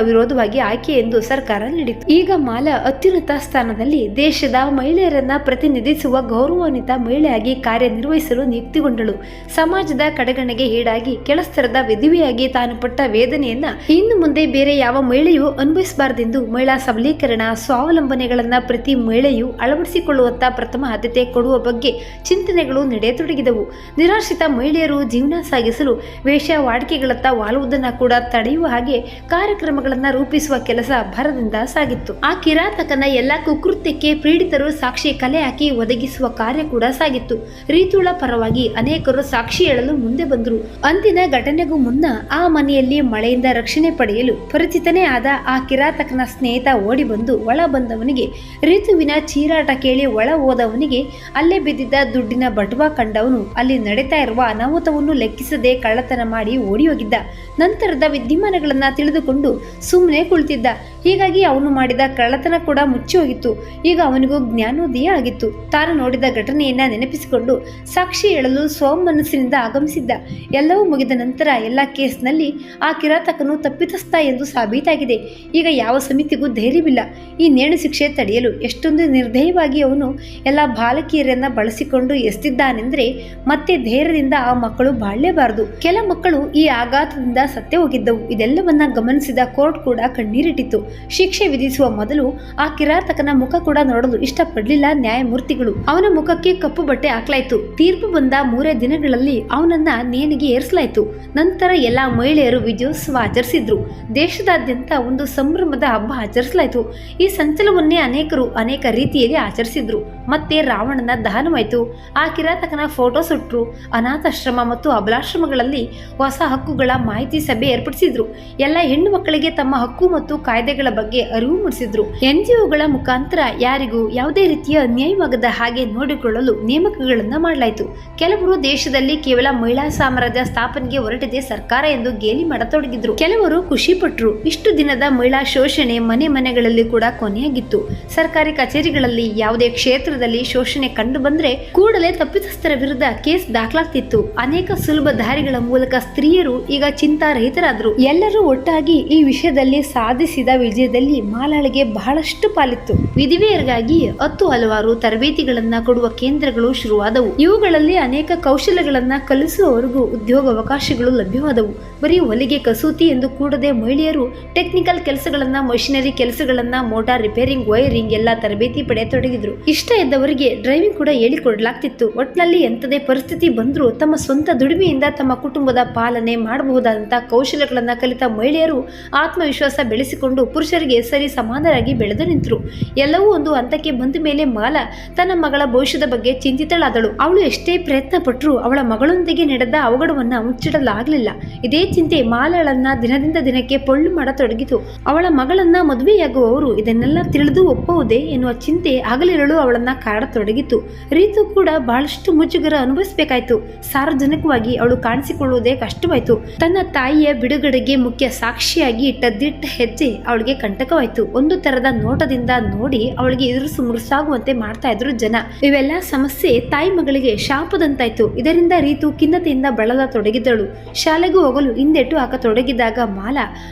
ವಿರೋಧವಾಗಿ ಆಯ್ಕೆ ಎಂದು ಸರ್ಕಾರ ನೀಡಿತು. ಈಗ ಮಾಲಾ ಅತ್ಯುನ್ನತ ಸ್ಥಾನದಲ್ಲಿ ದೇಶದ ಮಹಿಳೆಯರನ್ನ ಪ್ರತಿನಿಧಿಸುವ ಗೌರವಾನ್ವಿತ ಮಹಿಳೆಯಾಗಿ ಕಾರ್ಯನಿರ್ವಹಿಸಲು ನಿಯುಕ್ತಿಗೊಂಡಳು. ಸಮಾಜದ ಕಡೆಗಣೆಗೆ ಈಡಾಗಿ ಕೆಳಸ್ತರದ ವಿಧವೆಯಾಗಿ ತಾನು ಪಟ್ಟ ವೇದನೆಯನ್ನ ಇನ್ನು ಮುಂದೆ ಬೇರೆ ಯಾವ ಮಹಿಳೆಯೂ ಅನುಭವಿಸಬಾರದೆಂದು ಮಹಿಳಾ ಸಬಲೀಕರಣ, ಸ್ವಾವಲಂಬನೆಗಳನ್ನ ಪ್ರತಿ ಮಹಿಳೆಯೂ ಅಳವಡಿಸಿಕೊಳ್ಳುವತ್ತ ಪ್ರಥಮ ಆದ್ಯತೆ ಕೊಡುವ ಬಗ್ಗೆ ಚಿಂತನೆಗಳು ನಡೆಯತೊಡಗಿದವು. ನಿರಾಶ್ರಿತ ಮಹಿಳೆಯರು ಜೀವನ ಸಾಗಿಸಲು ವೇಶ್ಯಾವಾಟಿಕೆಗಳತ್ತ ವಾಲುವುದನ್ನು ಕೂಡ ತಡೆಯುವ ಹಾಗೆ ಕಾರ್ಯಕ್ರಮಗಳನ್ನ ರೂಪಿಸುವ ಕೆಲಸ ಭರದಿಂದ ಸಾಗಿತ್ತು. ಆ ಕಿರಾತಕನ ಎಲ್ಲ ಕುಕೃತ್ಯಕ್ಕೆ ಪೀಡಿತರು ಸಾಕ್ಷಿ ಕಲೆ ಹಾಕಿ ಒದಗಿಸುವ ಕಾರ್ಯ ಕೂಡ ಸಾಗಿತ್ತು. ರೀತುಳ ಪರವಾಗಿ ಅನೇಕರು ಸಾಕ್ಷಿ ಹೇಳಲು ಮುಂದೆ ಬಂದರು. ಅಂದಿನ ಘಟನೆಗೂ ಮುನ್ನ ಆ ಮನೆಯಲ್ಲಿ ಮಳೆಯಿಂದ ರಕ್ಷಣೆ ಪಡೆಯಲು ಪರಿಚಿತನೇ ಆದ ಆ ಕಿರಾತಕನ ಸ್ನೇಹಿತ ಓಡಿ ಬಂದು ಒಳ ಬಂದವನಿಗೆ ಋತುವಿನ ಚೀರಾಟ ಕೇಳಿ ಒಳ ಹೋದವನಿಗೆ ಅಲ್ಲೇ ಬಿದ್ದಿದ್ದ ದುಡ್ಡಿನ ಬಟುವ ಕಂಡವನು ಅಲ್ಲಿ ನಡೀತಾ ಇರುವ ಅನಾಹುತವನ್ನು ಲೆಕ್ಕಿಸದೆ ಕಳ್ಳತನ ಮಾಡಿ ಓಡಿ ಹೋಗಿದ್ದ. ನಂತರದ ವಿದ್ಯಮಾನಗಳನ್ನ ತಿಳಿದುಕೊಂಡು ಸುಮ್ಮನೆ ಕುಳಿತಿದ್ದ. ಹೀಗಾಗಿ ಅವನು ಮಾಡಿದ ಕಳ್ಳತನ ಕೂಡ ಮುಚ್ಚಿ ಹೋಗಿತ್ತು. ಈಗ ಅವನಿಗೂ ಜ್ಞಾನೋದಯ ಆಗಿತ್ತು. ತಾನು ನೋಡಿದ ಘಟನೆಯನ್ನ ನೆನಪಿಸಿಕೊಂಡು ಸಾಕ್ಷಿ ಹೇಳಲು ಸ್ವಮನಸ್ಸಿನಿಂದ ಆಗಮಿಸಿದ್ದ. ಎಲ್ಲವೂ ಮುಗಿದ ನಂತರ ಎಲ್ಲ ಕೇಸ್ನಲ್ಲಿ ಆ ಕಿರಾತಕನು ತಪ್ಪಿತಸ್ಥ ಎಂದು ಸಾಬೀತಾಗಿದೆ. ಈಗ ಯಾವ ಸಮಿತಿಗೂ ಧೈರ್ಯವಿಲ್ಲ ಈ ನೇಣು ಶಿಕ್ಷೆ ತಡೆಯಲು. ಎಷ್ಟೊಂದು ನಿರ್ದಯವಾಗಿ ಅವನು ಎಲ್ಲ ಬಾಲಕಿಯರನ್ನ ಬಳಸಿಕೊಂಡು ಎಸ್ತಿದ್ದಾನೆಂದ್ರೆ ಮತ್ತೆ ಧೈರ್ಯದಿಂದ ಆ ಮಕ್ಕಳು ಬಾಳಲೇಬಾರದು. ಕೆಲ ಮಕ್ಕಳು ಈ ಆಘಾತದಿಂದ ಸತ್ತೇ ಹೋಗಿದ್ದವು. ಇದೆಲ್ಲವನ್ನ ಗಮನಿಸಿದ ಕೋರ್ಟ್ ಕೂಡ ಕಣ್ಣೀರಿಟ್ಟಿತ್ತು. ಶಿಕ್ಷೆ ವಿಧಿಸುವ ಮೊದಲು ಆ ಕಿರಾತಕನ ಮುಖ ಕೂಡ ನೋಡಲು ಇಷ್ಟಪಡಲಿಲ್ಲ ನ್ಯಾಯಮೂರ್ತಿಗಳು. ಅವನ ಮುಖಕ್ಕೆ ಕಪ್ಪು ಬಟ್ಟೆ ಹಾಕಲಾಯಿತು. ತೀರ್ಪು ಬಂದ 3 ದಿನಗಳಲ್ಲಿ ಅವನನ್ನ ನೇಣಿಗೆ ಏರಿಸಲಾಯಿತು. ನಂತರ ಎಲ್ಲಾ ಮಹಿಳೆಯರು ವಿಜಯೋತ್ಸವ ಆಚರಿಸಿದ್ರು. ದೇಶದಾದ್ಯಂತ ಒಂದು ಸಂಭ್ರಮದ ಹಬ್ಬ ಆಚರಿಸಲಾಯಿತು. ಈ ಸಂಚಲನವನ್ನೇ ಅನೇಕರು ಅನೇಕ ರೀತಿಯಲ್ಲಿ ಆಚರಿಸಿದ್ರು. ಮತ್ತೆ ರಾವಣನ ದಹನವಾಯಿತು. ಆ ಕಿರಾತಕನ ಫೋಟೋ ಸುಟ್ರು. ಅನಾಥಾಶ್ರಮ ಮತ್ತು ಅಬಲಾಶ್ರಮಗಳಲ್ಲಿ ಹೊಸ ಹಕ್ಕುಗಳ ಮಾಹಿತಿ ಸಭೆ ಏರ್ಪಡಿಸಿದ್ರು. ಎಲ್ಲ ಹೆಣ್ಣು ಮಕ್ಕಳಿಗೆ ತಮ್ಮ ಹಕ್ಕು ಮತ್ತು ಕಾಯ್ದೆಗಳ ಬಗ್ಗೆ ಅರಿವು ಮೂಡಿಸಿದ್ರು. NGOಗಳ ಮುಖಾಂತರ ಯಾರಿಗೂ ಯಾವುದೇ ರೀತಿಯ ಅನ್ಯಾಯವಾಗದ ಹಾಗೆ ನೋಡಿಕೊಳ್ಳಲು ನೇಮಕಗಳನ್ನ ಮಾಡಲಾಯಿತು. ಕೆಲವರು ದೇಶದಲ್ಲಿ ಕೇವಲ ಮಹಿಳಾ ಸಾಮ್ರಾಜ್ಯ ಸ್ಥಾಪನೆಗೆ ಹೊರಟಿದೆ ಸರ್ಕಾರ ಎಂದು ಗೇಲಿ ಮಾಡತೊಡಗಿದ್ರು. ಕೆಲವರು ಖುಷಿ ಪಟ್ರು. ಇಷ್ಟು ದಿನದ ಮಹಿಳಾ ಶೋಷಣೆ ಮನೆ ಮನೆಗಳಲ್ಲಿ ಕೂಡ ಕೊನೆಯಾಗಿತ್ತು. ಸರ್ಕಾರಿ ಕಚೇರಿಗಳಲ್ಲಿ ಯಾವುದೇ ಕ್ಷೇತ್ರದಲ್ಲಿ ಶೋಷಣೆ ಕಂಡು ಬಂದ್ರೆ ಕೂಡಲೇ ತಪ್ಪಿತಸ್ಥರ ವಿರುದ್ಧ ಕೇಸ್ ದಾಖಲಾಗ್ತಿತ್ತು. ಅನೇಕ ಸುಲಭ ದಾರಿಗಳ ಮೂಲಕ ಸ್ತ್ರೀಯರು ಈಗ ಚಿಂತಾರಹಿತರಾದ್ರು. ಎಲ್ಲರೂ ಒಟ್ಟಾಗಿ ಈ ವಿಷಯದಲ್ಲಿ ಸಾಧಿಸಿದ ವಿಜಯದಲ್ಲಿ ಮಾಲಾಳಿಗೆ ಬಹಳಷ್ಟು ಪಾಲಿತ್ತು. ವಿಧವೆಯರಿಗಾಗಿ 10 ಹಲವಾರು ತರಬೇತಿಗಳನ್ನ ಕೊಡುವ ಕೇಂದ್ರಗಳು ಶುರುವಾದವು. ಇವುಗಳಲ್ಲಿ ಅನೇಕ ಕೌಶಲ್ಯಗಳನ್ನ ಕಲಿಸುವವರೆಗೂ ಉದ್ಯೋಗ ಅವಕಾಶಗಳು ಲಭ್ಯವಾದವು. ಬರೀ ಹೊಲಿಗೆ ಕಸೂತಿ ಎಂದು ಕೂಡದೆ ಮಹಿಳೆಯರು ಟೆಕ್ನಿಕಲ್ ಕೆಲಸಗಳನ್ನ, ಮಷಿನರಿ ಕೆಲಸಗಳನ್ನ, ಮೋಟಾರ್ ರಿಪೇರಿಂಗ್, ವೈರಿಂಗ್ ಎಲ್ಲ ತರಬೇತಿ ಪಡೆಯತೊಡಗಿದ್ರು. ಇಷ್ಟ ಇದ್ದವರಿಗೆ ಡ್ರೈವಿಂಗ್ ಕೂಡ ಹೇಳಿಕೊಡಲಾಗ್ತಿತ್ತು. ಒಟ್ನಲ್ಲಿ ಎಂಥದೇ ಪರಿಸ್ಥಿತಿ ಬಂದರೂ ತಮ್ಮ ಸ್ವಂತ ದುಡಿಮೆಯಿಂದ ತಮ್ಮ ಕುಟುಂಬದ ಪಾಲನೆ ಮಾಡಬಹುದಾದಂತಹ ಕೌಶಲ್ಯಗಳನ್ನ ಕಲಿತ ಮಹಿಳೆಯರು ಆತ್ಮವಿಶ್ವಾಸ ಬೆಳೆಸಿಕೊಂಡು ಪುರುಷರಿಗೆ ಸರಿ ಸಮಾನರಾಗಿ ಬೆಳೆದು ನಿಂತರು. ಎಲ್ಲವೂ ಒಂದು ಹಂತಕ್ಕೆ ಬಂದ ಮೇಲೆ ಮಾಲಾ ತನ್ನ ಮಗಳ ಭವಿಷ್ಯದ ಬಗ್ಗೆ ಚಿಂತಿತಳಾದಳು. ಅವಳು ಎಷ್ಟೇ ಪ್ರಯತ್ನ ಪಟ್ಟರೂ ಅವಳ ಮಗಳೊಂದಿಗೆ ನಡೆದ ಅವಘಡವನ್ನ ಮುಚ್ಚಿಡಲಾಗಲಿಲ್ಲ. ಇದೇ ಚಿಂತೆ ಮಾಲಾಳನ್ನ ದಿನದಿಂದ ದಿನಕ್ಕೆ ಪೊಳ್ಳು ಮಾಡತೊಡಗಿತು. ಅವಳ ಮಗಳನ್ನ ಮದುವೆಯಾಗುವವರು ಇದನ್ನೆಲ್ಲ ತಿಳಿದು ಒಪ್ಪುವುದೇ ಎನ್ನುವ ಚಿಂತೆ ಹಗಲಿರಳು ಅವಳನ್ನ ಕಾಡತೊಡಗಿತು. ರೀತು ಕೂಡ ಬಹಳಷ್ಟು ಮುಜುಗರ ಅನುಭವಿಸಬೇಕಾಯ್ತು. ಸಾರ್ವಜನಿಕವಾಗಿ ಅವಳು ಕಾಣಿಸಿಕೊಳ್ಳುವುದೇ ಕಷ್ಟವಾಯಿತು. ತನ್ನ ತಾಯಿಯ ಬಿಡುಗಡೆಗೆ ಮುಖ್ಯ ಸಾಕ್ಷಿಯಾಗಿ ಇಟ್ಟ ದಿಟ್ಟ ಹೆಜ್ಜೆ ಅವಳಿಗೆ ಕಂಟಕವಾಯಿತು. ಒಂದು ತರದ ನೋಟದಿಂದ ನೋಡಿ ಅವಳಿಗೆ ಇರುಸು ಮುರುಸಾಗುವಂತೆ ಮಾಡ್ತಾ ಇದ್ರು ಜನ. ಇವೆಲ್ಲ ಸಮಸ್ಯೆ ತಾಯಿ ಮಗಳಿಗೆ ಶಾಪದಂತಾಯ್ತು. ಇದರಿಂದ ರೀತು ಖಿನ್ನತೆಯಿಂದ ಬಳಲತೊಡಗಿದ್ದಳು. ಶಾಲೆಗೂ ಹೋಗಲು ಹಿಂದೆಟ್ಟು ಹಾಕತೊಡಗಿದಾಗ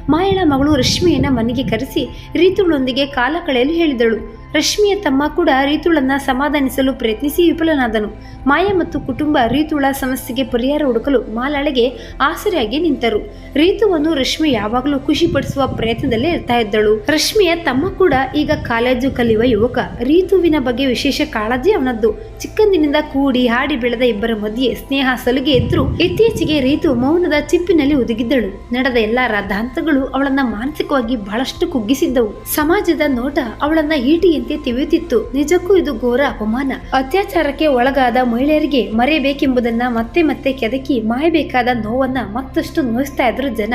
ಮಾಯಳ ಮಗಳು ರಶ್ಮಿಯನ್ನ ಮನೆಗೆ ಕರೆಸಿ ರೀತುಳೊಂದಿಗೆ ಕಾಲ ಕಳೆಯಲು ಹೇಳಿದಳು. ರಶ್ಮಿಯ ತಮ್ಮ ಕೂಡ ರೀತುಳನ್ನ ಸಮಾಧಾನಿಸಲು ಪ್ರಯತ್ನಿಸಿ ವಿಫಲನಾದನು. ಮಾಯಾ ಮತ್ತು ಕುಟುಂಬ ರೀತುಳ ಸಮಸ್ಯೆಗೆ ಪರಿಹಾರ ಹುಡುಕಲು ಮಾಲಾಳಿಗೆ ಆಸರೆಯಾಗಿ ನಿಂತರು. ರೀತುವನ್ನು ರಶ್ಮಿ ಯಾವಾಗಲೂ ಖುಷಿ ಪಡಿಸುವ ಪ್ರಯತ್ನದಲ್ಲೇ ಇರ್ತಾ ಇದ್ದಳು. ರಶ್ಮಿಯ ತಮ್ಮ ಕೂಡ ಈಗ ಕಾಲೇಜು ಕಲಿಯುವ ಯುವಕ. ರೀತುವಿನ ಬಗ್ಗೆ ವಿಶೇಷ ಕಾಳಜಿ ಅವನದ್ದು. ಚಿಕ್ಕಂದಿನಿಂದ ಕೂಡಿ ಹಾಡಿ ಬೆಳೆದ ಇಬ್ಬರ ಮಧ್ಯೆ ಸ್ನೇಹ ಸಲುಗೆ ಇದ್ರೂ ಇತ್ತೀಚೆಗೆ ರೀತು ಮೌನದ ಚಿಪ್ಪಿನಲ್ಲಿ ಒದಗಿದ್ದಳು. ನಡೆದ ಎಲ್ಲಾ ರಾಧಾಂತಗಳು ಅವಳನ್ನ ಮಾನಸಿಕವಾಗಿ ಬಹಳಷ್ಟು ಕುಗ್ಗಿಸಿದ್ದವು. ಸಮಾಜದ ನೋಟ ಅವಳನ್ನ ಈಟಿಯಂತೆ ತಿವಿಯುತ್ತಿತ್ತು. ನಿಜಕ್ಕೂ ಇದು ಘೋರ ಅಪಮಾನ. ಅತ್ಯಾಚಾರಕ್ಕೆ ಒಳಗಾದ ಮಹಿಳೆಯರಿಗೆ ಮರೆಯಬೇಕೆಂಬುದನ್ನ ಮತ್ತೆ ಮತ್ತೆ ಕೆದಕಿ ಮಾಯಬೇಕಾದ ನೋವನ್ನ ಮತ್ತಷ್ಟು ನೋಯಿಸ್ತಾ ಇದ್ರು ಜನ.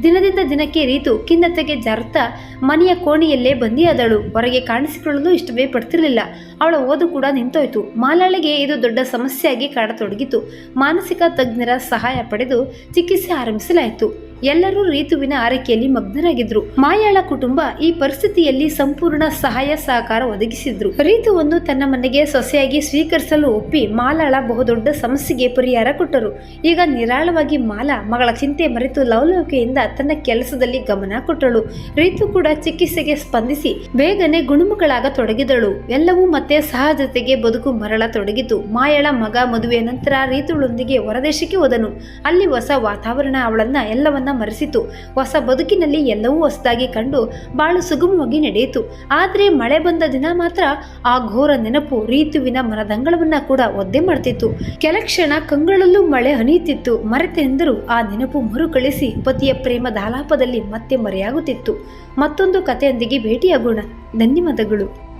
ದಿನದಿಂದ ದಿನಕ್ಕೆ ರೀತು ಖಿನ್ನತೆಗೆ ಜಾರುತ್ತಾ ಮನೆಯ ಕೋಣೆಯಲ್ಲೇ ಬಂದಿಯಾದಳು. ಹೊರಗೆ ಕಾಣಿಸಿಕೊಳ್ಳಲು ಇಷ್ಟವೇ ಪಡ್ತಿರ್ಲಿಲ್ಲ. ಅವಳ ಓದು ಕೂಡ ನಿಂತೋಯ್ತು. ಮಾಲಾಳಿಗೆ ಇದು ದೊಡ್ಡ ಸಮಸ್ಯೆಯಾಗಿ ಕಾಡತೊಡಗಿತು. ಮಾನಸಿಕ ತಜ್ಞರ ಸಹಾಯ ಪಡೆದು ಚಿಕಿತ್ಸೆ ಆರಂಭಿಸಲಾಯಿತು. ಎಲ್ಲರೂ ರೀತುವಿನ ಆರೈಕೆಯಲ್ಲಿ ಮಗ್ನರಾಗಿದ್ರು. ಮಾಯಾಳ ಕುಟುಂಬ ಈ ಪರಿಸ್ಥಿತಿಯಲ್ಲಿ ಸಂಪೂರ್ಣ ಸಹಾಯ ಸಹಕಾರ ಒದಗಿಸಿದ್ರು. ರೀತುವನ್ನು ತನ್ನ ಮನೆಗೆ ಸೊಸೆಯಾಗಿ ಸ್ವೀಕರಿಸಲು ಒಪ್ಪಿ ಮಾಲಾಳ ಬಹುದೊಡ್ಡ ಸಮಸ್ಯೆಗೆ ಪರಿಹಾರ ಕೊಟ್ಟರು. ಈಗ ನಿರಾಳವಾಗಿ ಮಾಲಾ ಮಗಳ ಚಿಂತೆ ಮರೆತು ಲವಲವಿಕೆಯಿಂದ ತನ್ನ ಕೆಲಸದಲ್ಲಿ ಗಮನ ಕೊಟ್ಟಳು. ರೀತು ಕೂಡ ಚಿಕಿತ್ಸೆಗೆ ಸ್ಪಂದಿಸಿ ಬೇಗನೆ ಗುಣಮುಖಳಾಗತೊಡಗಿದಳು. ಎಲ್ಲವೂ ಮತ್ತೆ ಸಹಜತೆಗೆ ಬದುಕು ಮರಳತೊಡಗಿತು. ಮಾಯಾಳ ಮಗ ಮದುವೆಯ ನಂತರ ರೀತುಳೊಂದಿಗೆ ಹೊರದೇಶಕ್ಕೆ ಹೋದನು. ಅಲ್ಲಿ ಹೊಸ ವಾತಾವರಣ ಅವಳನ್ನ ಎಲ್ಲವನ್ನ ಮರೆಸಿತು. ಹೊಸ ಬದುಕಿನಲ್ಲಿ ಎಲ್ಲವೂ ಹೊಸದಾಗಿ ಕಂಡು ಬಾಳು ಸುಗಮವಾಗಿ ನಡೆಯಿತು. ಆದರೆ ಮಳೆ ಬಂದ ದಿನ ಮಾತ್ರ ಆ ಘೋರ ನೆನಪು ರೀತುವಿನ ಮನದಂಗಳವನ್ನ ಕೂಡ ಒದ್ದೆ ಮಾಡ್ತಿತ್ತು. ಕೆಲ ಕ್ಷಣ ಕಂಗಳಲ್ಲೂ ಮಳೆ ಹನಿಯುತ್ತಿತ್ತು. ಮರೆತೆಂದರೂ ಆ ನೆನಪು ಮರುಕಳಿಸಿ ಪತಿಯ ಪ್ರೇಮದ ಆಲಾಪದಲ್ಲಿ ಮತ್ತೆ ಮರೆಯಾಗುತ್ತಿತ್ತು. ಮತ್ತೊಂದು ಕಥೆಯೊಂದಿಗೆ ಭೇಟಿಯಾಗೋಣ. ಧನ್ಯವಾದಗಳು.